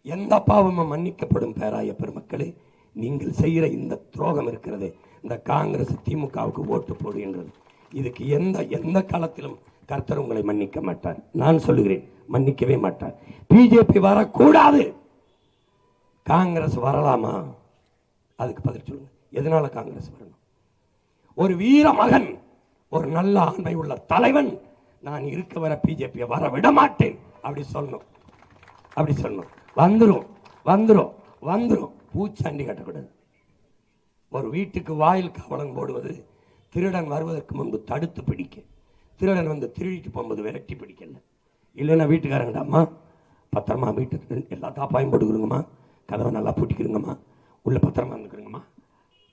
எந்த பாவமும் மன்னிக்கப்படும் பேராய பெருமக்களே, நீங்கள் செய்கிற இந்த துரோகம் இருக்கிறது, இந்த காங்கிரஸ் திமுகவுக்கு ஓட்டு போடுகின்றது, இதுக்கு எந்த காலத்திலும் கர்த்தர் உங்களை மன்னிக்க மாட்டார். நான் சொல்லுகிறேன், மன்னிக்கவே மாட்டார். பிஜேபி வரக்கூடாது, காங்கிரஸ் வரலாமா? அதுக்கு பதில் சொல்லுங்க. எதனால காங்கிரஸ் வரணும்? ஒரு வீர மகன், ஒரு நல்ல ஆண்மை உள்ள தலைவன், நான் இருக்க வர பிஜேபியை வர விட மாட்டேன் அப்படி சொல்லணும். அப்படி சொல்லணும். வந்துரும் வந்துரும் வந்துரும். பூச்சாண்டி கட்டக்கூடாது. ஒரு வீட்டுக்கு வாயில் காவலன் போடுவது திருடன் வருவதற்கு முன்பு தடுத்து பிடிக்க, திருடன் வந்து திருடிட்டு போகும்போது விரட்டி பிடிக்கல. இல்லைன்னா வீட்டுக்காரங்கடா, அம்மா பத்திரமா வீட்டுக்கு எல்லா தாப்பாயும் போட்டுக்கிறோங்கம்மா, கதவை நல்லா பூட்டிக்கிறோங்கம்மா, உள்ள பத்திரமா இருந்துக்கிறோங்கம்மா.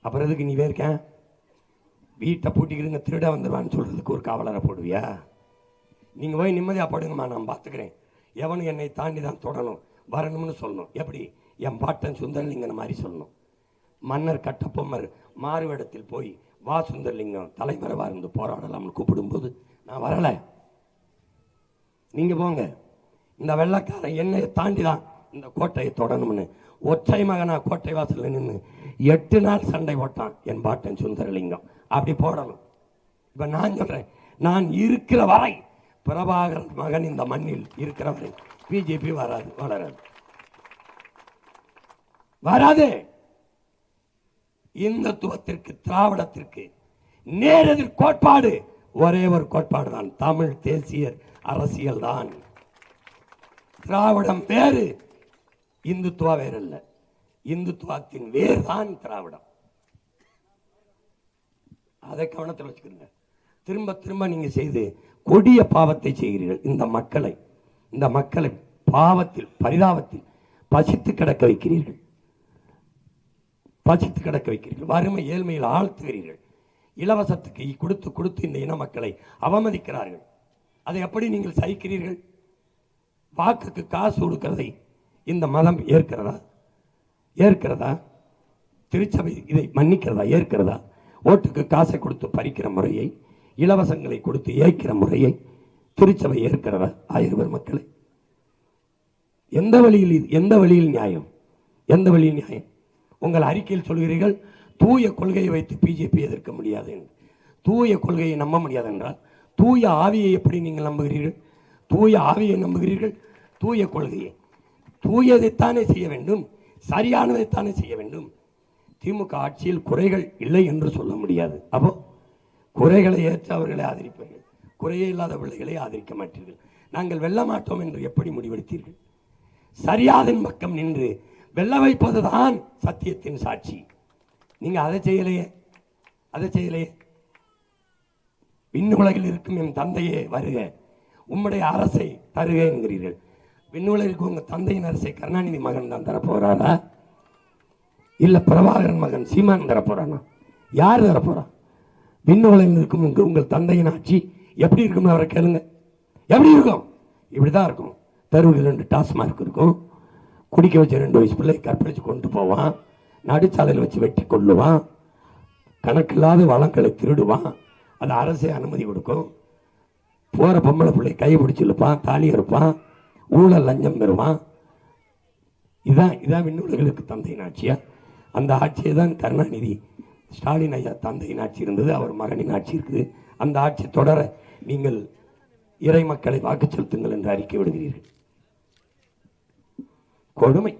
அப்புறம் எதுக்கு நீ வேர்க்கேன் வீட்டை பூட்டிக்கிறீங்க, திருட வந்துடுவான்னு சொல்றதுக்கு ஒரு காவலரை போடுவியா? நீங்க போய் நிம்மதியா போடுங்கம்மா, நான் பார்த்துக்கிறேன், எவனும் என்னை தாண்டி தான் தொடணும் வரணும்னு சொல்லணும். எப்படி? என் பாட்டன் சுந்தரலிங்கன் மாதிரி சொல்லணும். மன்னர் கட்டபொம்மர் மாறுவேடத்தில் போய் வா சுந்தரலிங்கம் தலைமறைவா இருந்து போராடலாம்னு கூப்பிடும்போது நான் வரல, நீங்க போங்க, இந்த வெள்ளக்காரன் என்னை தாண்டி தான் இந்த கோட்டையை தொடணும்னு ஒற்றை மகனா கோட்டை வாசல்ல நின்று 8 நாள் சண்டை போட்டான் என் பாட்டன் சுந்தரலிங்கம். அப்படி போடணும். இப்ப நான் சொல்றேன், நான் இருக்கிற வரை, பிரபாகரன் மகன் இந்த மண்ணில் இருக்கிற வரை பிஜேபி வராது, வளராது, வராது. இந்துத்துவத்திற்கு திராவிடத்திற்கு நேரெதிர் கோட்பாடு ஒரே ஒரு கோட்பாடு தான், தமிழ் தேசிய அரசியல் தான். திராவிடம் வேறு, இந்துத்துவா வேறு அல்ல. இந்துத்துவத்தின் வேறு தான் திராவிடம். அதை கவனத்தில் வச்சுக்கோங்க. திரும்ப திரும்ப நீங்க செய்து கொடிய பாவத்தை செய்கிறீர்கள். இந்த மக்களை பாவத்தில் பரிதாபத்தில் பசித்து கிடக்க வைக்கிறீர்கள். வறுமை ஏழ்மையில் ஆழ்த்துகிறீர்கள். இலவசத்துக்கு கொடுத்து கொடுத்து இந்த இன மக்களை அவமதிக்கிறார்கள். அதை எப்படி நீங்கள் சகிக்கிறீர்கள்? வாக்குக்கு காசு கொடுக்கிறதை இந்த மதம் ஏற்கிறதா? திருச்சபை இதை மன்னிக்கிறதா? ஏற்கிறதா? ஓட்டுக்கு காசை கொடுத்து பறிக்கிற முறையை, இலவசங்களை கொடுத்து ஏற்கிற முறையை திருச்சபை ஏற்கிறதா? ஆயிரம் மக்களை எந்த வழியில் நியாயம்? உங்கள் அறிக்கையில் சொல்கிறீர்கள் தூய கொள்கையை வைத்து பிஜேபி எதிர்க்க முடியாது என்று. தூய கொள்கையை நம்ப முடியாது என்றால் தூய ஆவியை எப்படி நீங்கள் நம்புகிறீர்கள்? தூய கொள்கையை, தூயதைத்தானே செய்ய வேண்டும், சரியானதைத்தானே செய்ய வேண்டும். திமுக ஆட்சியில் குறைகள் இல்லை என்று சொல்ல முடியாது. அப்போ குறைகளை ஏற்று அவர்களை ஆதரிப்பீர்கள், குறையே இல்லாத பிள்ளைகளை ஆதரிக்க மாட்டீர்கள். நாங்கள் வெல்ல மாட்டோம் என்று எப்படி முடிவெடுத்தீர்கள்? சரியாதின் பக்கம் நின்று வெல்ல வைப்பதுதான் சத்தியத்தின் சாட்சி. நீங்க அதை செய்யலையே. விண்ணுலகில் இருக்கும் என் தந்தையே வருக, உம்முடைய அரசை தருக என்கிறீர்கள். விண்ணுலகிற்கு உங்க தந்தையின் அரசை கருணாநிதி மகன் தான் தரப்போறாரா, இல்ல பிரபாகரன் மகன் சீமான் தரப்போறானா? யார் தரப்போறா? விண்ணுலகில் இருக்கும் உங்கள் தந்தையின் ஆட்சி எப்படி இருக்கும் அவரை கேளுங்க. எப்படி இருக்கும்? இப்படிதான் இருக்கும். தெருவில் 2 டாஸ்மார்க் இருக்கும், குடிக்க வச்ச 2 வயசு பிள்ளை கற்பழிச்சு கொண்டு போவான், நடுச்சாலையில் வச்சு வெட்டி கொள்ளுவான், கணக்கில்லாத வளங்களை திருடுவான், அது அரசே அனுமதி கொடுக்கும். போற பொம்பளை பிள்ளை கையை பிடிச்சி இழுப்பான், தாலி இருப்பான், ஊழல் லஞ்சம் பெறுவான். இதான் விண்ணுலகளுக்கு தந்தையின் ஆட்சியா? அந்த ஆட்சியை தான் கருணாநிதி ஸ்டாலின் ஐயா தந்தையின் ஆட்சி இருந்தது, அவர் மகனின் ஆட்சி இருக்குது. அந்த ஆட்சி தொடர நீங்கள் இறை மக்களை வாக்கு செலுத்துங்கள் என்று அறிக்கை விடுகிறீர்கள். கொடுமை.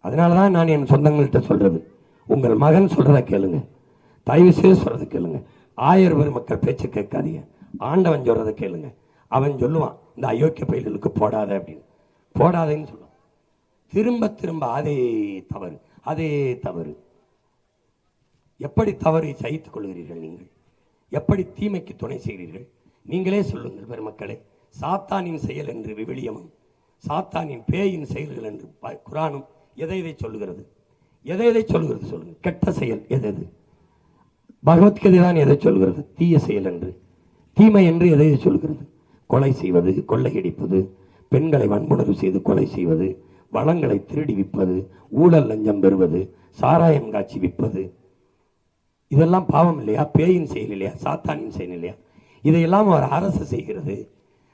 அதனாலதான் நான் என் சொந்தங்கள்கிட்ட சொல்றது, உங்கள் மகன் சொல்றத கேளுங்க, தயவு செய்து சொல்றத கேளுங்க. 1000 பேர் மக்கள் பேச்சு கேட்காதீங்க. ஆண்டவன் சொல்றத கேளுங்க. அவன் சொல்லுவான், இந்த அயோக்கிய பயிர்களுக்கு போடாத அப்படின்னு. போடாதேன்னு சொல்லுவான். திரும்ப திரும்ப அதே தவறு. எப்படி தவறை சகித்துக் கொள்கிறீர்கள்? நீங்கள் எப்படி தீமைக்கு துணை செய்கிறீர்கள்? நீங்களே சொல்லுங்கள் பெருமக்களே. சாத்தானின் செயல் என்று விவிலியமும், சாத்தானின் பேயின் செயல்கள் என்று குரானும் எதை சொல்லுகிறது? சொல்லுங்க. கெட்ட செயல் எது? பகவத்கீதை தான் எதை சொல்கிறது? தீய செயல் என்று, தீமை என்று எதை சொல்கிறது? கொலை செய்வது, கொள்ளையடிப்பது, பெண்களை வன்புணர்வு செய்து கொலை செய்வது, வளங்களை திருடி விற்பது, ஊழல் லஞ்சம் பெறுவது, சாராயம் காட்சி விற்பது, இதெல்லாம் பாவம் இல்லையா? பேயின் செயல் இல்லையா? சாத்தானின் செயல் இல்லையா? இதையெல்லாம் ஒரு அரசு செய்கிறது.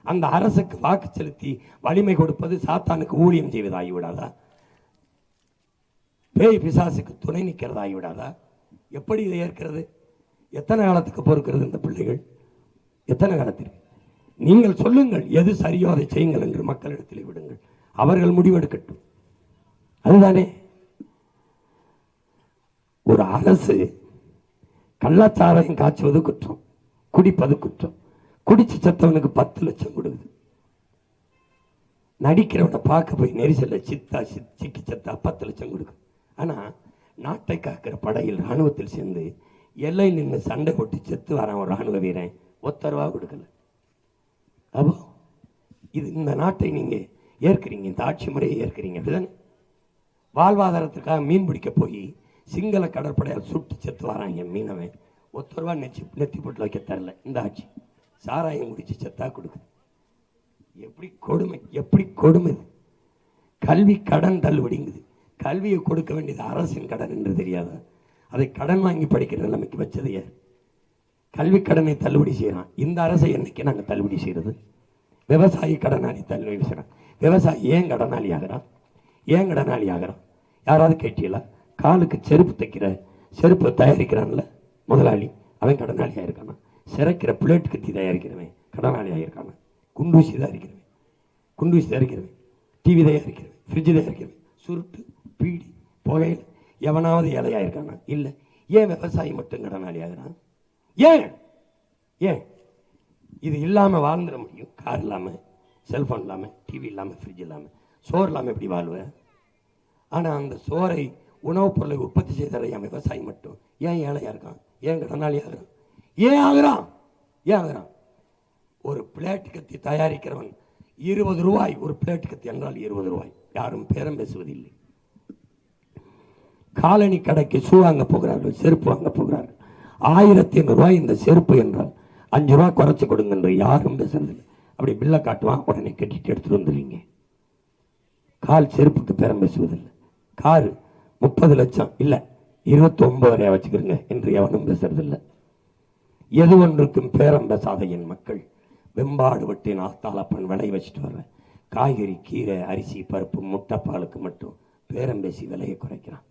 அந்த அரசுக்கு வாக்கு செலுத்தி வலிமை கொடுப்பது சாத்தானுக்கு ஊழியம் செய்வது ஆகிவிடாதா? பேய் பிசாசுக்கு துணை நிற்கிறது ஆகிவிடாதா? எப்படி இதை ஏற்கிறது? எத்தனை காலத்துக்கு பொறுக்கிறது இந்த பிள்ளைகள்? எத்தனை காலத்திற்கு? நீங்கள் சொல்லுங்கள், எது சரியோ அதை செய்யுங்கள் என்று மக்களிடத்தில் விடுங்கள், அவர்கள் முடிவெடுக்கட்டும். அதுதானே ஒரு அரசு. கள்ளச்சாராயம் காய்ச்சுவது குற்றம், குடிப்பது குற்றம். குடிச்சு செத்தவனுக்கு 10 லட்சம் கொடுக்குது. நடிக்கிறவனை பார்க்க போய் நெரிசல்ல சிக்கி செத்தா 10 லட்சம் கொடுக்குது. ஆனா நாட்டை காக்கிற படையில் ராணுவத்தில் சேர்ந்து எல்லையில் நின்று சண்டை போட்டு செத்து வரான் ஒரு ராணுவ வீரன், 1 ரூபா கொடுக்கல. அப்போ இந்த நாட்டை நீங்க ஏற்கிறீங்க, இந்த ஆட்சி முறையை ஏற்கிறீங்க, அப்படிதானே? வாழ்வாதாரத்துக்காக மீன் பிடிக்க போய் சிங்கள கடற்படையால் சுட்டு செத்து வரான் என் மீனவன், 1 ரூபா நெத்தி போட்டு வைக்க தரல இந்த ஆட்சி. சாராயம் குடிச்சு செத்தா கொடுக்குது. எப்படி கொடுமை! கல்வி கடன் தள்ளுபடிங்குது. கல்வியை கொடுக்க வேண்டியது அரசின் கடன் என்று தெரியாத, அதை கடன் வாங்கி படிக்கிற நிலைமைக்கு வச்சதையே. கல்வி கடனை தள்ளுபடி செய்யறான். இந்த அரசை என்னைக்கு நாங்கள் தள்ளுபடி செய்யறது? விவசாயி கடனாளி தள்ளுபடி செய்யறான். விவசாயி ஏன் கடனாளி ஆகிறான்? யாராவது கேட்டீங்களா? காலுக்கு செருப்பு தைக்கிற, செருப்பு தயாரிக்கிறான்ல முதலாளி, அவன் கடனாளியாக இருக்கானா? சிறைக்கிற பிளேட் கத்தி தயாரிக்கிறவன் கடனாளியாக இருக்கானா? குண்டூசி தயாரிக்கிறவன், டிவி தயாரிக்கிறவன், ஃப்ரிட்ஜ் தயாரிக்கிறவன், சுருட்டு, பீடி, புகையில் எவனாவது ஏழையாக இருக்கானா? இல்லை. ஏன் விவசாயி மட்டும் கடனாளி ஆகிறான்? ஏன் இது இல்லாமல் வாழ்ந்துட முடியும்? கார் இல்லாமல், செல்போன் இல்லாமல், டிவி இல்லாமல், ஃப்ரிட்ஜ் இல்லாமல், சோறு இல்லாமல் எப்படி வாழ்வேன்? ஆனால் அந்த சோறை, உணவுப் பொருளை உற்பத்தி செய்தற என் விவசாயி மட்டும் ஏன் ஏழையாக இருக்கான்? ஏன் கடனாளி ஆகிறான்? ஏன் ஆகிறான்? ஏன் ஆகிறான்? ஒரு பிளேட் கத்தி தயாரிக்கிறவன் 20 ரூபாய் ஒரு பிளேட் கத்தி என்றால் 20 ரூபாய். யாரும் பேரம் பேசுவதில்லை. காலனி கடைக்கு ஷூ வாங்க போகிறார்கள், செருப்பு வாங்க போகிறார்கள். 1500 ரூபாய் இந்த செருப்பு என்றால் 5 ரூபாய் குறைச்சு கொடுங்க என்று யாரும் பேசுறதில்லை. அப்படி பில்லை காட்டுவான், உடனே கட்டிட்டு எடுத்துட்டு வந்துடுவீங்க. கால் செருப்புக்கு பேரம் பேசுவதில்லை. காரு 30 லட்சம் இல்லை 29 வச்சுக்கிறங்க என்று எவனும் பேசுறதில்லை. எது ஒன்றுக்கும் பேரம் பேசாத என் மக்கள் வெம்பாடு விட்டு நாத்தாளப்பன் விலை வச்சுட்டு வர்றேன். காய்கறி, கீரை, அரிசி, பருப்பு, முட்டைப்பாலுக்கு மட்டும் பேரம் பேசி விலையை குறைக்கிறான்.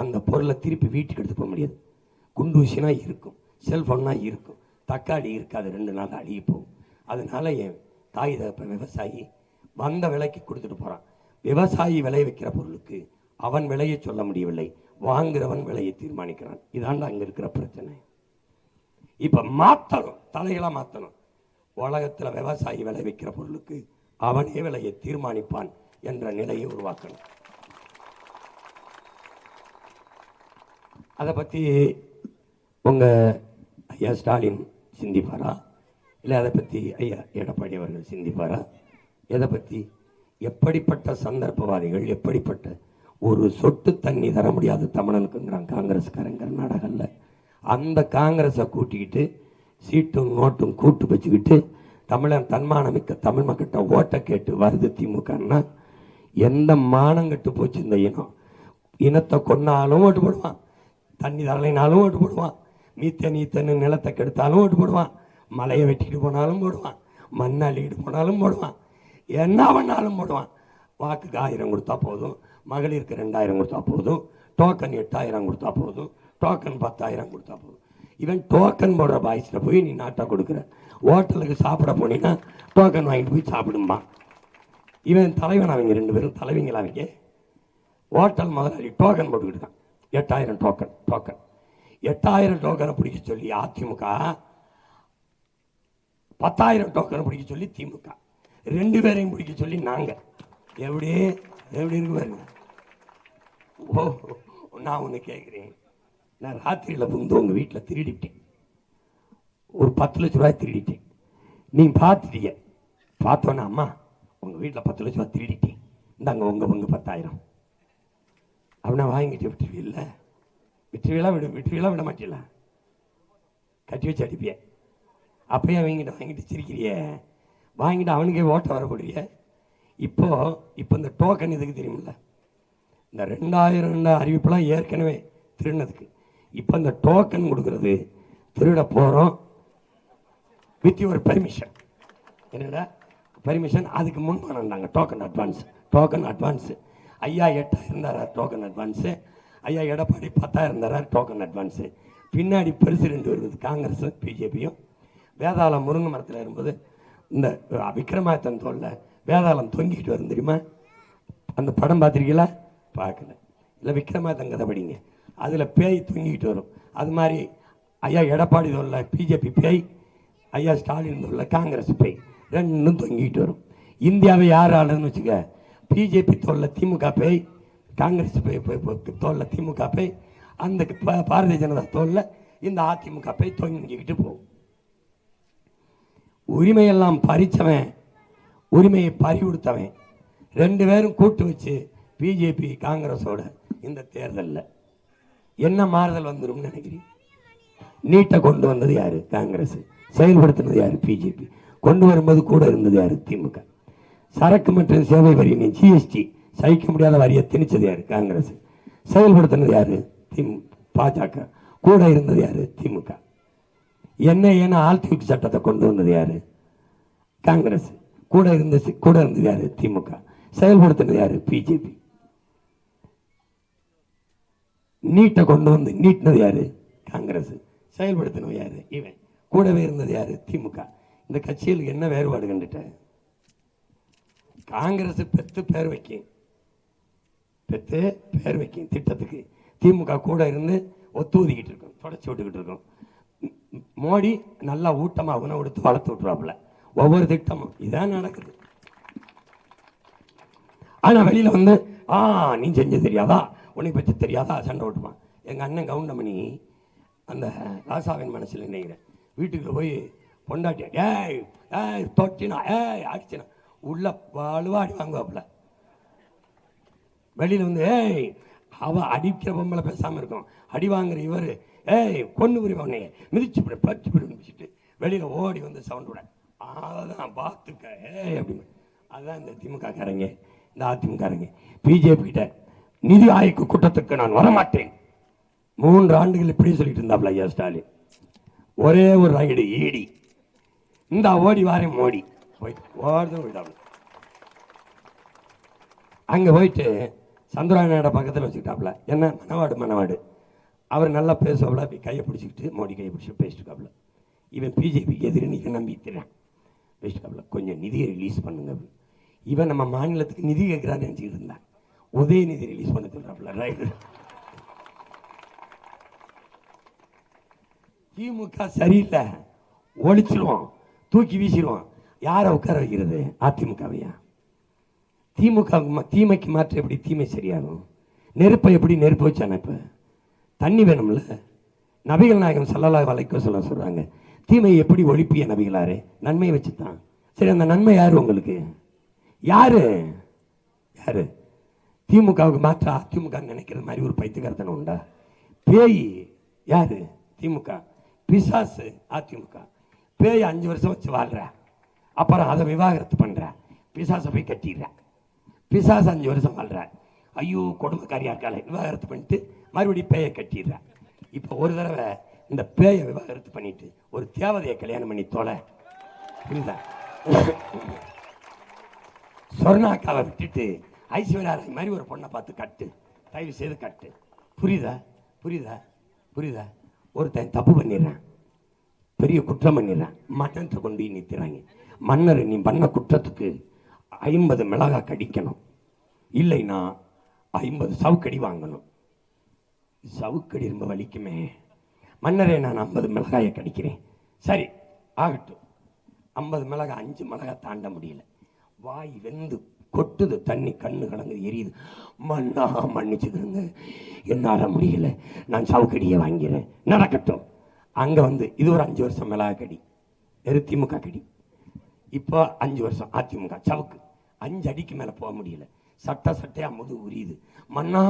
அந்த பொருளை திருப்பி வீட்டுக்கு எடுத்து போக முடியாது. குண்டூசினா இருக்கும், செல்ஃபோன்னா இருக்கும், தக்காளி இருக்காது, 2 நாள் அழுகி போகும். அதனால என் தாய் தகப்பன் விவசாயி வந்த விலைக்கு கொடுத்துட்டு போகிறான். விவசாயி விலை வைக்கிற பொருளுக்கு அவன் விலையை சொல்ல முடியவில்லை, வாங்குறவன் விலையை தீர்மானிக்கிறான். இதாண்டா அங்கே இருக்கிற பிரச்சனை. இப்போ மாற்றணும், தலைகளாக மாற்றணும். உலகத்தில் விவசாயி விலை வைக்கிற பொருளுக்கு அவனே விலையை தீர்மானிப்பான் என்ற நிலையை உருவாக்கணும். அதை பற்றி உங்கள் ஐயா ஸ்டாலின் சிந்திப்பாரா? இல்லை அதை பற்றி ஐயா எடப்பாடி அவர்கள் சிந்திப்பாரா? எதை பற்றி? எப்படிப்பட்ட சந்தர்ப்பவாதிகள், எப்படிப்பட்ட ஒரு சொட்டு தண்ணி தர முடியாத தமிழனுக்குங்கிறான் காங்கிரஸ்காரன் கர்நாடகாவில். அந்த காங்கிரஸை கூட்டிக்கிட்டு சீட்டும் நோட்டும் கூட்டு வச்சுக்கிட்டு தமிழன் தன்மானமிக்க தமிழ் மக்கள்கிட்ட ஓட்டை கேட்டு வருது திமுகன்னா எந்த மானம் கட்டு போச்சு இந்த இனம். இனத்தை கொன்னாலும் ஓட்டு போடுவான், தண்ணி தரலைனாலும் ஓட்டு போடுவான், நீத்தன்னு நிலத்தை கெடுத்தாலும் ஓட்டு போடுவான், மலையை வெட்டிட்டு போனாலும் போடுவான், மண்ணை அள்ளிக்கிட்டு போனாலும் போடுவான், என்ன பண்ணாலும் போடுவான். வாக்குக்கு 1000 கொடுத்தா போதும், மகளிருக்கு 2000 கொடுத்தா போதும், டோக்கன் 8000 கொடுத்தா போதும், டோக்கன் 10,000 கொடுத்தா போதும். இவன் டோக்கன் போடுற பாய்ஸில் போய் நீ நாட்டை கொடுக்குற. ஹோட்டலுக்கு சாப்பிட போனீங்கன்னா டோக்கன் வாங்கிட்டு போய் சாப்பிடுமா. இவன் தலைவன், அவங்க 2 பேரும் தலைவங்களா. அவங்க ஹோட்டல் முதலாளி டோக்கன் போட்டுக்கிட்டு தான் 8000 டோக்கன் 8000 டோக்கனை பிடிக்க சொல்லி அதிமுக, 10,000 டோக்கனை பிடிக்க சொல்லி திமுக, 2 பேரையும் பிடிக்க சொல்லி நாங்க. எப்படி இருக்கு பாருங்க. ஓ, நான் ஒன்று கேட்குறேன். நான் ராத்திரியில் புகுந்து உங்கள் வீட்டில் திருடிட்டேன், ஒரு 10 லட்ச ரூபாய் திருடிட்டேன். நீங்க பார்த்துட்டீங்க. பார்த்தோன்னா அம்மா உங்கள் வீட்டில் 10 லட்ச ரூபாய் திருடிட்டேன், இந்தாங்க உங்கள் பங்கு 10,000 அப்படின்னா வாங்கிட்டு விட்டுருவீல்ல? விட்டுருவீங்களா விட மாட்டீங்களா? கட்டி வச்சு அடிப்பிய. அப்பயே வாங்கிட்டு சிரிக்கிறிய, வாங்கிட்டு அவனுக்கே ஓட்ட வர போடுறிய. இப்போ இந்த டோக்கன் இதுக்கு தெரியுமில்ல, இந்த 2000 அறிவிப்பெல்லாம் ஏற்கனவே திருடினதுக்கு. இப்போ இந்த டோக்கன் கொடுக்கறது திருட போகிறோம் வித் யுவர் பெர்மிஷன். என்னடா பெர்மிஷன்? அதுக்கு முன் பண்ணாங்க டோக்கன் அட்வான்ஸ். ஐயா 8,000 தரார் டோக்கன் அட்வான்ஸு, ஐயா எடப்பாடி 10,000 தரார் டோக்கன் அட்வான்ஸு. பின்னாடி பெருசு 2 வருது, காங்கிரஸும் பிஜேபியும். வேதாளம் முருங்கை மரத்தில் இருக்கும்போது இந்த விக்ரமாதித்தன் தோல்ல வேதாளம் தொங்கிக்கிட்டு வரும் தெரியுமா? அந்த படம் பார்த்துருக்கீங்களா? பார்க்கல. இல்லை விக்ரமாதித்தன் கதை படிங்க, அதில் பேய் தொங்கிக்கிட்டு வரும். அது மாதிரி ஐயா எடப்பாடி தோல்ல பிஜேபி பேய், ஐயா ஸ்டாலின் தோல்ல காங்கிரஸ் பேய், 2 தொங்கிக்கிட்டு வரும். இந்தியாவை யார் ஆளுன்னு வச்சுக்க, பிஜேபி தோல்ல திமுக பேய், காங்கிரஸ் தோல்ல திமுக பேய், அந்த பாரதிய ஜனதா தோல்ல இந்த அதிமுக பேய் தொங்கிக்கிட்டு போகும். உரிமையெல்லாம் பறிச்சவன், உரிமையை பறி கொடுத்தவன் 2 பேரும் கூட்டு வச்சு பிஜேபி காங்கிரஸோட இந்த தேர்தலில் என்ன மாறுதல் வந்துடும் நினைக்கிறீங்க? நீட்டை கொண்டு வந்தது யாரு? காங்கிரஸ். செயல்படுத்தினது யாரு? பிஜேபி. கொண்டு வரும்போது கூட இருந்தது யாரு? திமுக. சரக்கு மற்றும் சேவை வரி ஜிஎஸ்டி சகிக்க முடியாத வரியை திணிச்சது யாரு? காங்கிரஸ். செயல்படுத்தினது யாரு? பாஜக. கூட இருந்தது யாரு? திமுக. என்ன ஆழ்த்திக்கு சட்டத்தை கொண்டு வந்தது யாரு? காங்கிரஸ். கூட இருந்தது யாரு? திமுக. செயல்படுத்தினது யாரு? பிஜேபி. நீட்டை கொண்டு வந்து நீட்டினது யாரு? காங்கிரஸ். செயல்படுத்தினது யாரு? இவன். கூடவே இருந்தது யாரு? திமுக. இந்த கட்சிகளுக்கு என்ன வேறுபாடு கண்டுட்ட? காங்கிரஸ் பெத்து பேர் வைக்கும் திட்டத்துக்கு, திமுக கூட இருந்து ஒத்துவதிக்கிட்டு இருக்கும், தொடச்சி விட்டுக்கிட்டு இருக்கும். மோடி நல்லா ஊட்டமா உணவு எடுத்து வளர்த்து விட்டுருவாப்புல ஒவ்வொரு திட்டமும். இதான் நடக்குது. ஆனா வெளியில வந்து நீ செஞ்சு தெரியாதா, உன்னை பற்றி தெரியாதா சண்டை விட்டுப்பான். எங்க அண்ணன் கவுண்டமணி அந்த ராசாவின் மனசில் நினைக்கிறேன். வீட்டுக்குள்ள போய் பொண்டாட்டி ஏய் ஏய் தொட்டினா ஏய் அடிச்சினா உள்ள வலுவா அடி வாங்குவாப்புல. வெளியில் வந்து ஏய் அவ அடிக்கிற பொம்பளை பேசாமல் இருக்கும். அடி வாங்குற இவர் ஏய் கொண்டு புரிவானே மிதிச்சு விட பச்சு விட மிதிச்சுட்டு வெளியில் ஓடி வந்து சவுண்ட் விட அதான் பார்த்துக்க ஏய் அப்படின்னு. அதுதான் இந்த திமுக காரங்க, இந்த அதிமுகங்க. பிஜேபிகிட்ட நிதி ஆய்வு கூட்டத்துக்கு நான் வரமாட்டேன் 3 ஆண்டுகள் இப்படி சொல்லிட்டு இருந்தாப்ல ஐயா ஸ்டாலின். ஒரே ஒரு ரைடு ஈடி இந்த ஓடி வாரேன் மோடி போயிட்டு ஓடுதான் போயிட்டாப்ல. அங்கே போயிட்டு சந்திராநாயோட பக்கத்தில் வச்சுக்கிட்டாப்புல. என்ன மனவாடு அவர் நல்லா பேசுவாப்புல. கையை பிடிச்சிக்கிட்டு மோடி கையை பிடிச்சிட்டு பேசிட்டுக்காப்புல. இவன் பிஜேபிக்கு எதிரி நீங்கள் நம்பிக்கிறேன் பேசிட்டுக்காப்புல. கொஞ்சம் நிதியை ரிலீஸ் பண்ணுங்க. இவன் நம்ம மாநிலத்துக்கு நிதி கேட்குறான்னு நினச்சிக்கிட்டு இருந்தான். உதயநிதி ரிலீஸ் பண்ண சொல்கிறாப்புல. ரைடு திமுக சரியில்லை, ஒழிச்சிருவோம், தூக்கி வீசிடுவோம். யாரை உட்கார வைக்கிறது? அதிமுகவையா? திமுக தீமைக்கு மாற்ற எப்படி தீமை சரியாகும்? நெருப்பை எப்படி நெருப்பு வச்சு அனுப்ப? தண்ணி வேணும்ல. நபிகள் நாயகம் ஸல்லல்லாஹு அலைஹி வஸல்லம் சொல்றாங்க, தீமையை எப்படி ஒழிப்பிய நபிகளாரே? நன்மையை வச்சுதான். சரி, அந்த நன்மை யாரு உங்களுக்கு? யாரு யாரு? திமுகவுக்கு மாற்ற அதிமுக நினைக்கிற மாதிரி ஒரு பைத்தியக்காரத்தனம் உண்டா? பேய் யாரு? திமுக. பிசாசு அதிமுக. பேய் 5 வருஷம் வச்சு வாழ்ற, அப்புறம் அதை விவாகரத்து பண்ற, பிசாசை போய் கட்டிடுற. பிசாசு 5 வருஷம் வாழ்ற, ஐயோ கொடுமைக்காரியா இருக்காளே விவாகரத்து பண்ணிட்டு மறுபடியும் பேயை கட்டிடுற. இப்போ ஒரு தடவை இந்த பேயை விவாகரத்து பண்ணிட்டு ஒரு தேவதையை கல்யாணம் பண்ணி தோலை. புரியுதா? சொர்ணாக்காவை விட்டுட்டு ஐஸ்வர்யா ராய் மாதிரி ஒரு பொண்ணை பார்த்து கட்டு, தயவு செய்து கட்டு. புரியுதா? புரியுதா? புரியுதா? ஒருத்தன் தப்பு பண்ணிடுறான், பெரிய குற்றம் பண்ணிடுறான், மன்னத்தை கொண்டு போய் நிறுத்துறாங்க. மன்னர் நீ பண்ண குற்றத்துக்கு 50 மிளகா கடிக்கணும், இல்லைன்னா 50 சவுக்கடி வாங்கணும். சவுக்கடி ரொம்ப வலிக்குமே. மன்னரே நான் 50 மிளகாயை கடிக்கிறேன். சரி ஆகட்டும். 50 மிளகாய் 5 மிளகாய் தாண்ட முடியல. வாய் வெந்து கொட்டுது, தண்ணி கண்ணு கலங்கு எரியுது. மண்ணா மன்னிச்சுக்கிறேங்க, என்னால் முடியல, நான் சவுக்கடியை வாங்கிறேன். நடக்கட்டும். அங்கே வந்து இது ஒரு 5 வருஷம் மிளகாய் கடி, வெறும் திமுக கடி. இப்போ 5 வருஷம் அதிமுக சவுக்கு. 5 அடிக்கு மேலே போக முடியல. சட்டையா முது உரியுது. மண்ணா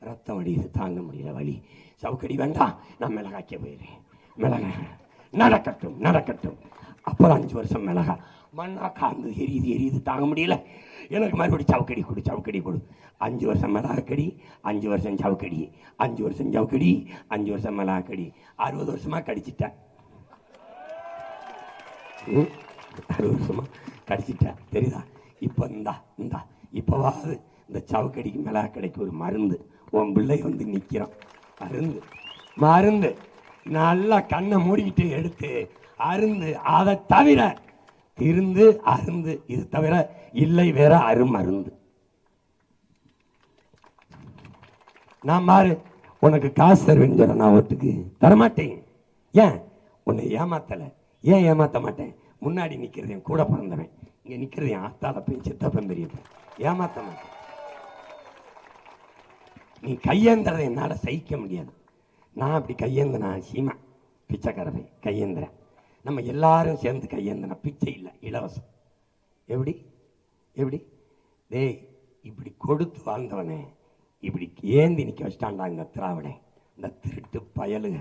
ரத்தம் வடியுது, தாங்க முடியல வலி. சவுக்கடி வேண்டாம், நான் மிளகாய்க்க போயிடுறேன். மிளகாய் நடக்கட்டும் நடக்கட்டும். அப்புறம் 5 வருஷம் மிளகாய். மண்ணா காந்து எரியுது தாங்க முடியல, எனக்கு மறுபடியும் சவுக்கடி கொடு, சவுக்கடி கொடு. 5 வருஷம் மிளகாக்கடி, 5 வருஷம் சவுக்கடி, 5 வருஷம் சவுக்கடி, 5 வருஷம் மிளகாக்கடி. 60 வருஷமா கடிச்சிட்டேன். 60 வருஷமா கடிச்சிட்டேன். தெரியுதா? இப்போ இந்தா இப்போவாது இந்த சவுக்கடிக்கு மிளகாக்கடிக்கு ஒரு மருந்து. உன் பிள்ளை வந்து நிற்கிறான். மருந்து நல்லா கண்ணை மூடிக்கிட்டு எடுத்து அருந்து. அதை தவிர திருந்து அருந்து, இது தவிர இல்லை வேற அருமருந்து. நான் மாறு, உனக்கு காசு தருவேன்னு சொல்ற, நான் ஓட்டுக்கு தரமாட்டேன். ஏன்? உன்னை ஏமாத்தல. ஏன் ஏமாத்த மாட்டேன்? முன்னாடி நிக்கிறது என் கூட பிறந்தவன், இங்க நிக்கிறது என் அத்தால போய் சித்தப்பன் பெரியப்பன். ஏமாத்த மாட்டேன். நீ கையேந்திரதை என்னால சகிக்க முடியாது. நான் அப்படி கையேந்தனா சீமா பிச்சைக்காரவை கையேந்திரன். நம்ம எல்லாரும் சேர்ந்து கையேந்தனா பிச்சை இல்லை, இலவசம். எப்படி எப்படி? டேய், இப்படி கொடுத்து வாழ்ந்தவனே இப்படி ஏந்தி நிற்க வச்சிட்டான்டா இந்த திராவிடன், இந்த திருட்டு பயலுக.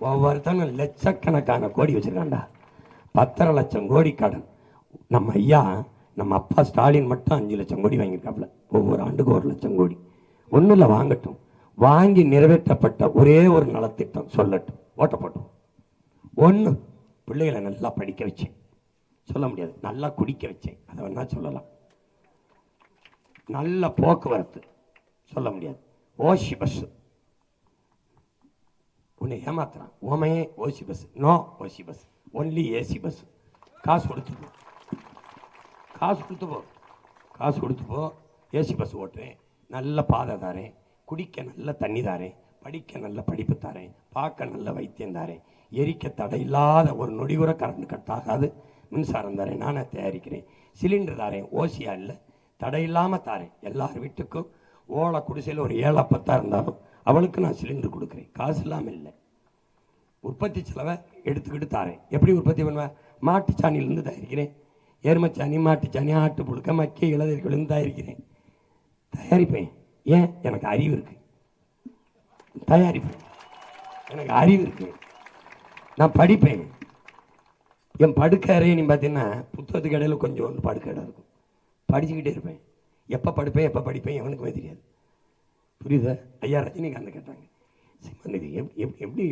ஒவ்வொருத்தனும் லட்சக்கணக்கான கோடி வச்சிருக்காண்டா. 10.5 லட்சம் கோடி கடன். நம்ம ஐயா, நம்ம அப்பா ஸ்டாலின் மட்டும் 5 லட்சம் கோடி வாங்கியிருக்காப்புல. ஒவ்வொரு ஆண்டுக்கு 1 லட்சம் கோடி. ஒன்றும் இல்லை, வாங்கட்டும். வாங்கி நிறைவேற்றப்பட்ட ஒரே ஒரு நலத்திட்டம் சொல்லட்டும், ஓட்டப்பட்டோம். ஒன்று, பிள்ளைகளை நல்லா படிக்க வச்சேன். சொல்ல முடியாது. நல்லா குடிக்க வச்சேன், அதை வேணா சொல்லலாம். நல்ல போக்குவரத்து சொல்ல முடியாது. ஓசி பஸ், உன்னை ஏமாத்துறான். ஓமையே ஓசி பஸ். நோ ஓசி பஸ், ஒன்லி ஏசி பஸ். காசு கொடுத்து போ, காசு கொடுத்து போ, காசு கொடுத்து போ. ஏசி பஸ் ஓட்டுறேன், நல்ல பாதை தாரேன், குடிக்க நல்ல தண்ணி தாரேன், படிக்க நல்ல படிப்பு தாரேன், பார்க்க நல்ல வைத்தியம் தாரேன், எரிக்க தடை இல்லாத ஒரு நொடி கூட கரண்ட் கட் ஆகாது, மின்சாரம் தாரேன், நானே தயாரிக்கிறேன், சிலிண்டர் தாரேன், ஓசியா இல்லை, தடை இல்லாமல் தாரேன். எல்லார் வீட்டுக்கும் ஓலை குடிசையில் ஒரு 7 10 இருந்தாலும் அவளுக்கு நான் சிலிண்டர் கொடுக்குறேன். காசு இல்லாமல் இல்லை. உற்பத்தி செலவை எடுத்துக்கிட்டு தாரேன். எப்படி உற்பத்தி பண்ணுவேன்? மாட்டு சாணியிலிருந்து தயாரிக்கிறேன், எருமச்சாணி, மாட்டுச்சாணி, ஆட்டு புழுக்க, மக்கிய இளதீர்களும் தயாரிக்கிறேன், தயாரிப்பேன். ஏன்? எனக்கு அறிவு இருக்கு, தயாரிப்பேன். எனக்கு அறிவு இருக்கு, நான் படிப்பேன். என் படுக்கை அறையை பார்த்தீங்கன்னா புத்தகத்துக்கு இடையில கொஞ்சம் வந்து படுக்கை இடம் இருக்கும், படிச்சுக்கிட்டே இருப்பேன். எப்போ படுப்பேன் எப்போ படிப்பேன் எவனுக்குமே தெரியாது. புரியுதா? ஐயா ரஜினிகாந்த் கேட்டாங்க, சிம்மன் இது எப்படி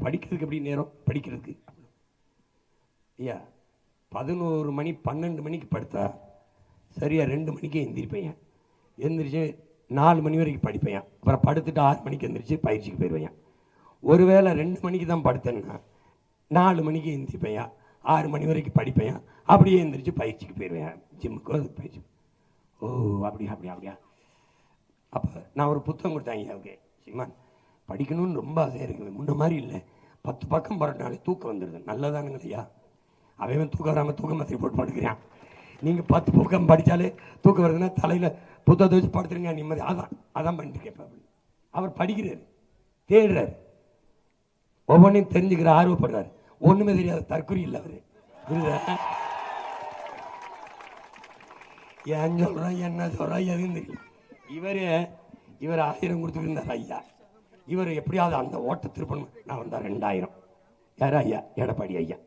படிக்கிறதுக்கு எப்படி நேரம் படிக்கிறதுக்கு? ஐயா 11 மணி 12 மணிக்கு படுத்தா சரியா 2 மணிக்கு எந்திரிப்பேன். எந்திரிச்சு 4 மணி வரைக்கும் படிப்பேன். அப்புறம் படுத்துட்டு 6 மணிக்கு எந்திரிச்சு பயிற்சிக்கு போயிடுவேன். ஒருவேளை 2 மணிக்கு தான் படுத்தேன்னா 4 மணிக்கு எந்திரிப்பேன், 6 மணி வரைக்கும் படிப்பேன், அப்படியே எந்திரிச்சு பயிற்சிக்கு போயிடுவேன், ஜிம்முக்கு அது பயிற்சி. ஓ அப்படியா அப்படியா அப்படியா. அப்போ நான் ஒரு புத்தகம் கொடுத்தேன் ஐயாவுக்கு, சிம்மான் படிக்கணும்னு ரொம்ப ஆசையாக இருக்குது, முன்ன மாதிரி இல்லை, 10 பக்கம் போகிறனாலே தூக்கம் வந்துடுது. நல்லதானுங்க ஐயா, அவன் தூக்கம் வராமல் தூக்க மாத்திரை போட்டு படுக்கிறான். நீங்கள் 10 பக்கம் படித்தாலே தூக்கம் வருதுன்னா தலையில் புத்தகத்தை வச்சு படுத்துருங்க நிம்மதி. அதான் பண்ணிட்டு கேட்பேன். அவர் படிக்கிறார், தேடுறாரு, ஒவ்வொன்றையும் தெரிஞ்சுக்கிற ஆர்வப்படுறாரு. ஒன்றுமே தெரியாத தற்கொலை இல்லை அவர். புரியுதா? ஏன் சொல்கிறோம் என்ன சொல்கிறோம் எதுவும் தெரியல. இவர் 1000 கொடுத்துட்டு இருந்தார் ஐயா. இவர் எப்படியாவது அந்த ஓட்ட திருப்பணும். நான் வந்தா 2000. யாரா ஐயா? எடப்பாடி ஐயா,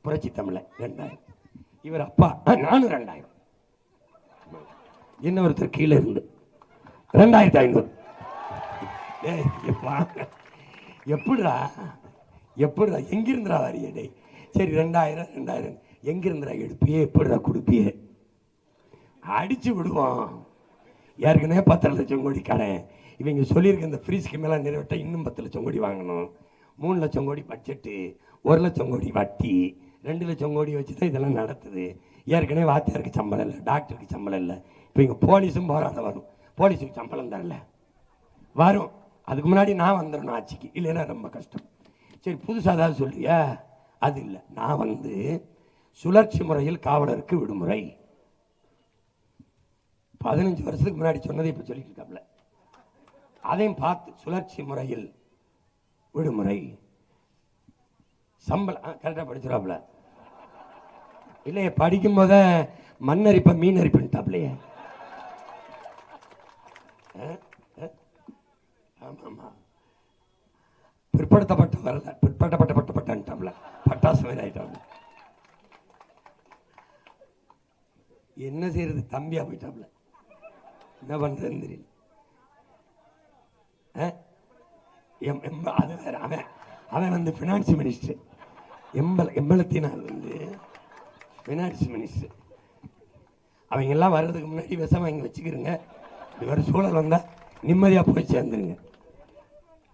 புரட்சி தமிழ 2000. இவர் அப்பா நானும் 2000. இன்னொருத்தர் கீழே இருந்து 2500. எப்படிடா எப்படிடா எங்கிருந்துடா வாரியே? டே சரி 2000 எங்கிருந்துடா எடுப்பியே, எப்படிடா கொடுப்பியே? அடிச்சு விடுவோம். ஏற்கனவே 10 லட்சம் கோடி கடை. இவங்க சொல்லியிருக்க இந்த ஃப்ரீ ஸ்கீம் எல்லாம் நிறைவேற்ற இன்னும் 10 லட்சம் கோடி வாங்கணும். 3 லட்சம் கோடி பட்ஜெட்டு, 1 லட்சம் கோடி வட்டி, 2 லட்சம் கோடி வச்சு தான் இதெல்லாம் நடத்துது. ஏற்கனவே வாத்தியாருக்கு சம்பளம் இல்லை, டாக்டருக்கு சம்பளம் இல்லை. இப்போ இங்கே போலீஸும் போராட வரும், போலீஸுக்கு சம்பளம் தரல வரும். அதுக்கு முன்னாடி நான் வந்துடணும் ஆட்சிக்கு, இல்லைன்னா ரொம்ப கஷ்டம். சரி புதுசாக ஏதாவது சொல்றியா? அது இல்லை, நான் சுழற்சி முறையில் காவலருக்கு விடுமுறை 15 வருஷத்துக்கு முன்னாடி சொன்னதை இப்போ சொல்லிட்டு இருக்காப்ல. அதையும் பார்த்து சுழற்சி முறையில் விடுமுறை சம்பளம் கரெக்டாக படிச்சிடாப்ல. இல்லையே படிக்கும் போத மண்ணரிப்ப மீன் அரிப்புட்டாப்லையே. ஆமாம் பிற்படுத்தப்பட்ட வரல, பிற்படுத்தப்பட்டப்பட்டப்பட்டான்ட்டாப்ல, பட்டாசு மாதிரி ஆயிட்டாப்ல. என்ன செய்யறது? தம்பியா போயிட்டாப்ல, என்ன பண்றதுன்னு தெரியல. அது வேற. அவன் ஃபினான்ஸ் மினிஸ்டர், எம்பலத்தினால் ஃபினான்ஸ் மினிஸ்டர். அவங்க எல்லாம் வர்றதுக்கு முன்னாடி விஷம் வாங்கி வச்சுக்கிறங்க. இது வேறு சூழல் வந்தால் நிம்மதியாக போய் சேர்ந்துருங்க.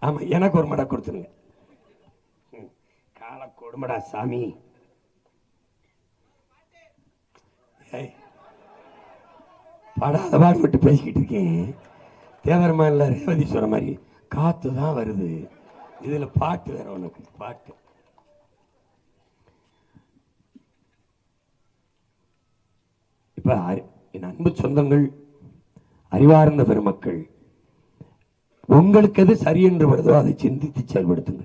ஆமாம், எனக்கு ஒரு மடை கொடுத்துருங்க. கால கொடுமடா சாமி. படாத பாடுபட்டு பேசிக்கிட்டு இருக்கேன். தேவரமா இல்லை, ரேவதி சொல்ற மாதிரி காத்து தான் வருது. இதில் பாட்டு வேற, உனக்கு பாட்டு. இப்போ என் அன்பு சொந்தங்கள், அறிவார்ந்த பெருமக்கள், உங்களுக்கு எது சரி என்று வருதோ அதை சிந்தித்து செயல்படுத்துங்க.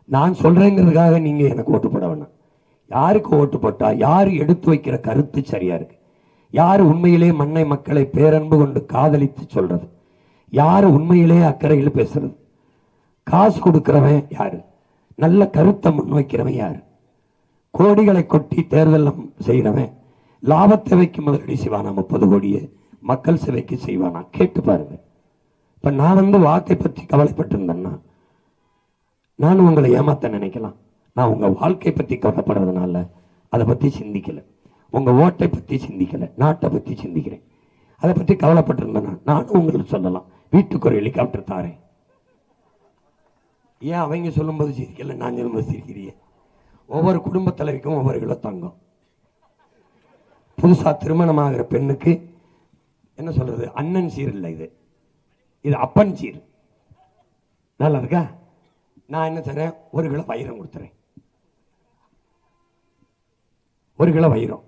நான் சொல்றேங்கிறதுக்காக நீங்க எனக்கு ஓட்டு போட வேணாம். யாருக்கு ஓட்டு போட்டா யாரு எடுத்து வைக்கிற கருத்து சரியா இருக்கு, யாரு உண்மையிலே மண்ணை மக்களை பேரன்பு கொண்டு காதலித்து சொல்றது, யாரு உண்மையிலே அக்கறையில் பேசுறது, காசு கொடுக்கிறவன் யாரு, நல்ல கருத்தை முன்வைக்கிறவன் யாரு, கோடிகளை கொட்டி தேர்தல் செய்கிறவன் லாப தேவைக்கு முதலீடு செய்வானா, 30 கோடியே மக்கள் சேவைக்கு செய்வானா, கேட்டு பாருங்க. இப்ப நான் வாக்கை பற்றி கவலைப்பட்டிருந்தேன்னா நானும் உங்களை ஏமாத்த நினைக்கலாம். நான் உங்க வாழ்க்கை பற்றி கவலைப்படுறதுனால அதை பத்தி சிந்திக்கல, உங்க ஓட்டை பத்தி சிந்திக்கல, நாட்டை பத்தி சிந்திக்கிறேன். அதை பற்றி கவலைப்பட்டிருந்தேன்னா நானும் உங்களுக்கு சொல்லலாம், வீட்டுக்கு ஒரு ஹெலிகாப்டர் தாரேன். ஏன் அவங்க சொல்லும்போது சிரிக்கல, நான் சொல்லும்போது சிரிக்கிறியே? ஒவ்வொரு குடும்ப தலைவிக்கும் ஒவ்வொரு கிலோ தங்கம். புதுசா திருமணமாகிற பெண்ணுக்கு என்ன சொல்றது, அண்ணன் சீர் இல்லை, இது அப்பன் சீர். நல்லா இருக்கா? நான் என்ன தரேன், 1 கிலோ வைரம் கொடுத்துறேன். 1 கிலோ வைரம்.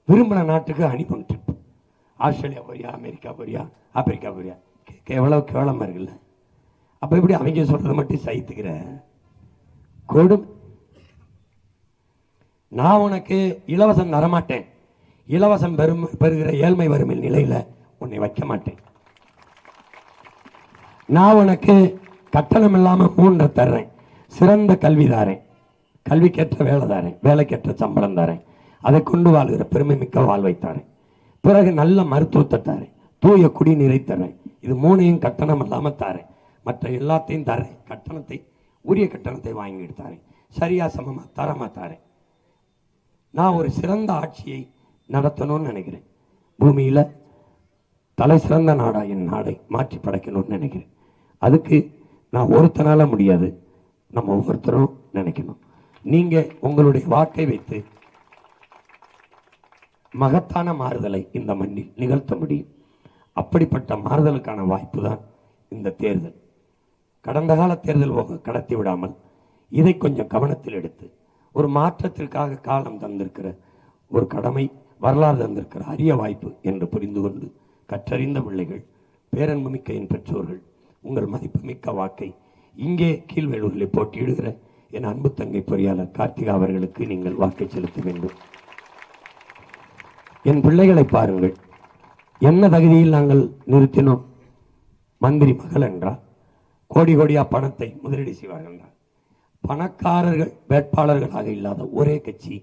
விரும்பின நாட்டுக்கு அனுப்பணும் ட்ரிப். ஆஸ்திரேலியா போறியா, அமெரிக்கா போறியா, ஆப்பிரிக்கா போறியா? எவ்வளவு கேவலமா இருக்குல்ல. அப்ப எப்படி அவங்க சொல்றதை மட்டும் சைத்துக்கிற? கொடும். நான் உனக்கு இலவசம் தரமாட்டேன், இலவசம் பெறுகிற ஏழ்மை வறுமை நிலையில உன்னை வைக்க மாட்டேன். நான் உனக்கு கட்டணம் இல்லாம 3 தர்றேன், சிறந்த கல்வி தாரேன், கல்விக்கேற்ற வேலை தாரேன், வேலைக்கேற்ற சம்பளம் தாரேன், அதை கொண்டு வாழ்கிற பெருமை மிக்க வாழ்வை தாரேன், பிறகு நல்ல மருத்துவத்தை தாரேன், தூய குடிநீரை தரேன். இது 3ஐயும் கட்டணம் இல்லாம தாரேன். மற்ற எல்லாத்தையும் தரேன், கட்டணத்தை உரிய கட்டணத்தை வாங்கிட்டு தாரேன், சரியா சமமா தரமா தாரேன். நான் ஒரு சிறந்த ஆட்சியை நடத்தணும்னு நினைக்கிறேன். பூமியில தலை சிறந்த நாடா என் நாடை மாற்றி படைக்கணும்னு நினைக்கிறேன். அதுக்கு நான் ஒருத்தனால முடியாது, நம்ம ஒவ்வொருத்தரும் நினைக்கணும். நீங்க உங்களுடைய வாக்கை வைத்து மகத்தான மாறுதலை இந்த மண்ணில் நிகழ்த்த முடியும். அப்படிப்பட்ட மாறுதலுக்கான வாய்ப்பு தான் இந்த தேர்தல். கடந்த கால தேர்தல் கடத்தி விடாமல் இதை கொஞ்சம் கவனத்தில் எடுத்து ஒரு மாற்றத்திற்காக காலம் தந்திருக்கிற ஒரு கடமை, வரலாறு தந்திருக்கிற அரிய வாய்ப்பு என்று புரிந்து கொண்டு கற்றறிந்த பிள்ளைகள், பேரன்புமிக்க என் பெற்றோர்கள், உங்கள் மதிப்புமிக்க வாக்கை இங்கே கீழ்வேலூரில் போட்டியிடுகிற என் அன்பு தங்கை பொறியாளர் கார்த்திகா அவர்களுக்கு நீங்கள் வாக்கை செலுத்த வேண்டும். என் பிள்ளைகளை பாருங்கள், என்ன தகுதியில் நாங்கள் நிறுத்தினோம்? மந்திரி மகள் என்றால் கோடி கோடியா பணத்தை முதலீடு செய்வார்கள் என்றால் பணக்காரர்கள் வேட்பாளர்களாக இல்லாத ஒரே கட்சி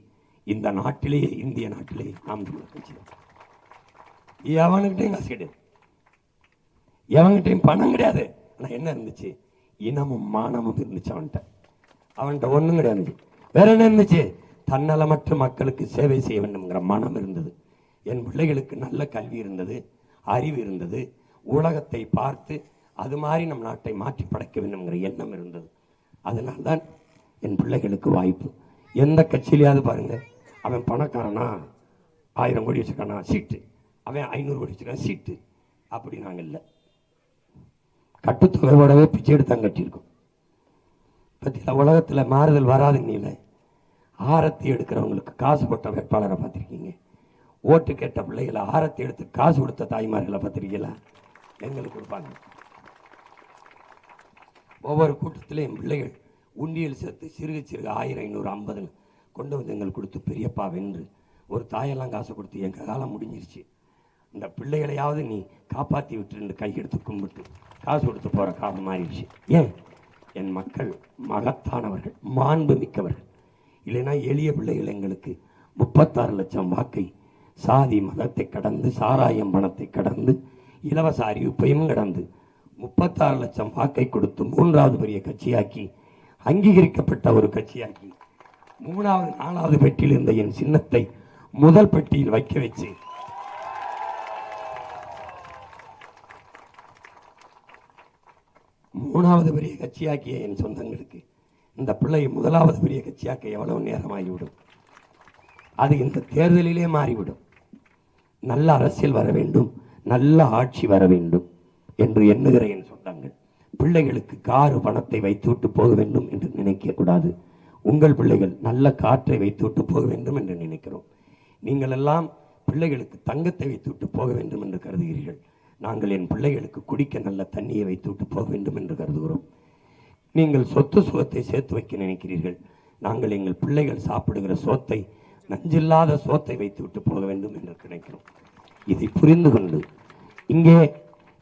இந்த நாட்டிலேயே, இந்திய நாட்டிலேயே நாம் தமிழர் கட்சி. எவனுக்கிட்டையும் காசு கிடையாது, எவன்கிட்டையும் பணம் கிடையாது. ஆனா என்ன இருந்துச்சு? இனமும் மானமும் இருந்துச்சு. அவன்கிட்ட ஒண்ணும் கிடையாது. வேற என்ன இருந்துச்சு? தன்னலமற்ற மக்களுக்கு சேவை செய்ய வேண்டும்ங்கிற மனம் இருந்தது. என் பிள்ளைகளுக்கு நல்ல கல்வி இருந்தது, அறிவு இருந்தது, உலகத்தை பார்த்து அது மாதிரி நம் நாட்டை மாற்றி படைக்க வேண்டும்ங்கிற எண்ணம் இருந்தது. அதனால்தான் என் பிள்ளைகளுக்கு வாய்ப்பு. எந்த கட்சியிலையாவது பாருங்க, அவன் பணக்காரனா 1000 கோடி வச்சுக்கானா சீட்டு, அவன் 500 கோடி வச்சுக்கான சீட்டு, அப்படி நாங்கள் இல்லை. கட்டுத்தொகையோடவே பிச்சை எடுத்தான் கட்டியிருக்கோம். பத்தியில உலகத்தில் மாறுதல் வராதுங்க. ஆரத்தி எடுக்கிறவங்களுக்கு காசு போட்ட வேட்பாளரை பார்த்துருக்கீங்க? ஓட்டு கேட்ட பிள்ளைகளை ஆரத்தி எடுத்து காசு கொடுத்த தாய்மார்களை பார்த்துருக்கீங்களா? எங்களுக்கு கொடுப்பாங்க. ஒவ்வொரு கூட்டத்திலையும் என் பிள்ளைகள் உண்டியல் சேர்த்து சிறுக சிறுக 1000, 500, 50 கொண்டு வந்து எங்களுக்கு கொடுத்து பெரியப்பா வென்று ஒரு தாயெல்லாம் காசு கொடுத்து எங்கள் காலம் முடிஞ்சிருச்சு, இந்த பிள்ளைகளையாவது நீ காப்பாற்றி விட்டு கையெடுத்து கும்பிட்டு காசு கொடுத்து போகிற காலம் மாறிடுச்சு. ஏன்? என் மக்கள் மகத்தானவர்கள், மாண்பு மிக்கவர்கள். இல்லைன்னா எளிய பிள்ளைகள் எங்களுக்கு 36 லட்சம் வாக்கை சாதி மதத்தை கடந்து, சாராயம் பணத்தை கடந்து, இலவச அறிவிப்பையும் கடந்து 36 லட்சம் வாக்கை கொடுத்து 3வது பெரிய கட்சியாக்கி, அங்கீகரிக்கப்பட்ட ஒரு கட்சியாக்கி, 3வது 4வது பெட்டியில் இருந்த என் சின்னத்தை முதல் பெட்டியில் வைக்க வச்சு மூணாவது பெரிய கட்சியாக்கிய என் சொந்தங்களுக்கு இந்த பிள்ளை 1வது பெரிய கட்சியாக்க எவ்வளவு நேரமாகிவிடும்? அது இந்த தேர்தலிலே மாறிவிடும். நல்ல அரசியல் வர வேண்டும், நல்ல ஆட்சி வர வேண்டும் என்று எண்ணுகிற என் சொந்தங்கள், பிள்ளைகளுக்கு காரு பணத்தை வைத்துவிட்டு போக வேண்டும் என்று நினைக்க கூடாது. உங்கள் பிள்ளைகள் நல்ல காற்றை வைத்துவிட்டு போக வேண்டும் என்று நினைக்கிறோம். நீங்கள் எல்லாம் பிள்ளைகளுக்கு தங்கத்தை வைத்துவிட்டு போக வேண்டும் என்று கருதுகிறீர்கள். நாங்கள் என் பிள்ளைகளுக்கு குடிக்க நல்ல தண்ணியை வைத்துவிட்டு போக வேண்டும் என்று கருதுகிறோம். நீங்கள் சொத்து சுகத்தை சேர்த்து வைக்க நினைக்கிறீர்கள். நாங்கள் எங்கள் பிள்ளைகள் சாப்பிடுகிற சோத்தை, நஞ்சில்லாத சோத்தை வைத்துவிட்டு போக வேண்டும் என்று நினைக்கிறோம். இதை புரிந்து கொண்டு இங்கே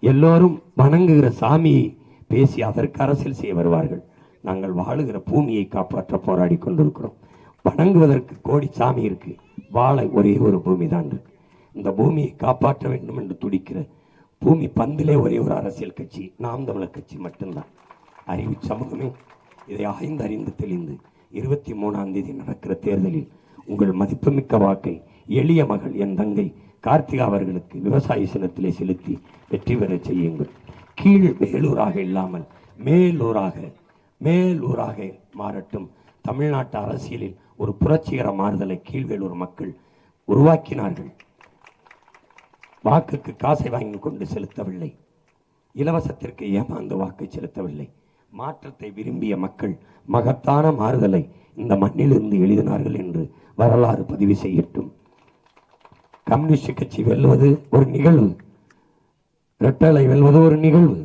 எல்லோரும் வணங்குகிற சாமியை பேசி அதற்கு அரசியல் செய்ய வருவார்கள். நாங்கள் வாழுகிற பூமியை காப்பாற்ற போராடி கொண்டிருக்கிறோம். வணங்குவதற்கு கோடி சாமி இருக்கு, வாழ ஒரே ஒரு பூமி தான் இருக்கு. இந்த பூமியை காப்பாற்ற வேண்டும் என்று துடிக்கிற பூமி பந்திலே ஒரே ஒரு அரசியல் கட்சி, நாம் தமிழர் கட்சி மட்டும்தான். அறிவு சமூகமே இதை அறிந்து தெளிந்து 23ஆம் தேதி நடக்கிற தேர்தலில் உங்கள் மதிப்புமிக்க வாக்கை எளிய மகள் என் தங்கை கார்த்திகா அவர்களுக்கு விவசாய சின்னத்திலே செலுத்தி வெற்றி பெற செய்யுங்கள். கீழ் வேலூராக இல்லாமல் மேலூராக மாறட்டும். தமிழ்நாட்டு அரசியலில் ஒரு புரட்சிகர மாறுதலை கீழ்வேலூர் மக்கள் உருவாக்கினார்கள். வாக்குக்கு காசை வாங்கி கொண்டு செலுத்தவில்லை, இலவசத்திற்கு ஏமாந்து வாக்கை செலுத்தவில்லை. மாற்றத்தை விரும்பிய மக்கள் மகத்தான மாறுதலை இந்த மண்ணிலிருந்து எழுதினார்கள் என்று வரலாறு பதிவு செய்யட்டும். கம்யூனிஸ்ட் கட்சி வெல்வது ஒரு நிகழ்வு, இரட்டலை வெல்வது ஒரு நிகழ்வு.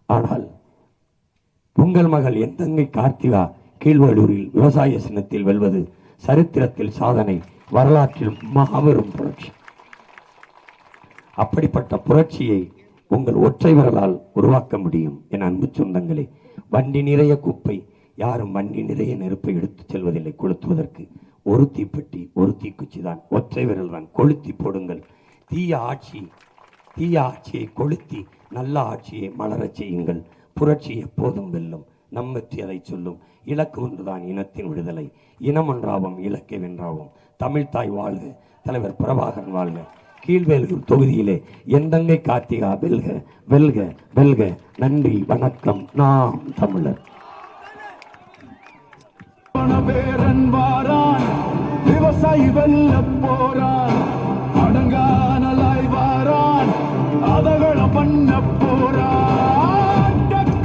ஆனால் உங்கள் மகள் என் தங்கை கார்த்திகா கீழ்வேளூரில் விவசாய சின்னத்தில் வெல்வது சரித்திரத்தில் சாதனை, வரலாற்றில் மாபெரும் புரட்சி. அப்படிப்பட்ட புரட்சியை உங்கள் ஒற்றை விரலால் உருவாக்க முடியும். என் அன்பு சொந்தங்களே, வண்டி நிறைய குப்பை, யாரும் வண்டி நிறைய நெருப்பை எடுத்துச் செல்வதில்லை. கொளுத்துவதற்கு ஒரு தீப்பெட்டி, ஒரு தீக்குச்சி தான், ஒற்றை விரல் தான். கொளுத்தி போடுங்கள். தீய ஆட்சியை கொளுத்தி நல்ல ஆட்சியை மலரச் செய்யுங்கள். புரட்சி எப்போதும் வெல்லும். நம் வெற்றி அதை சொல்லும். இலக்கு ஒன்றுதான், இனத்தின் விடுதலை. இனம் ஒன்றாவோம், இலக்கை வென்றாவோம். தமிழ்தாய் வாழ்க, தலைவர் பிரபாகரன் வாழ்க. கீழ்வேலூர் தொகுதியிலே எந்தங்கை கார்த்திகா வெல்க, வெல்க, வெல்க. நன்றி, வணக்கம். நாம் தமிழர். விவசாயி வெல்ல போறான், அடங்கானலாய் வாரான், அதகளம் பண்ண போறான்.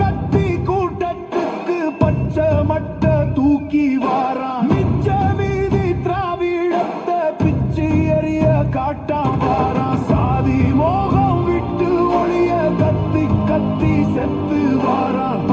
கத்தி கூட்டத்துக்கு பச்சை மட்ட தூக்கி வாரான். மிச்ச மீதி திராவிடத்தை பிச்சு எறிய காட்டான் வாரான். சாதி மோகம் விட்டு ஒளிய கத்தி கத்தி செத்து வாரான்.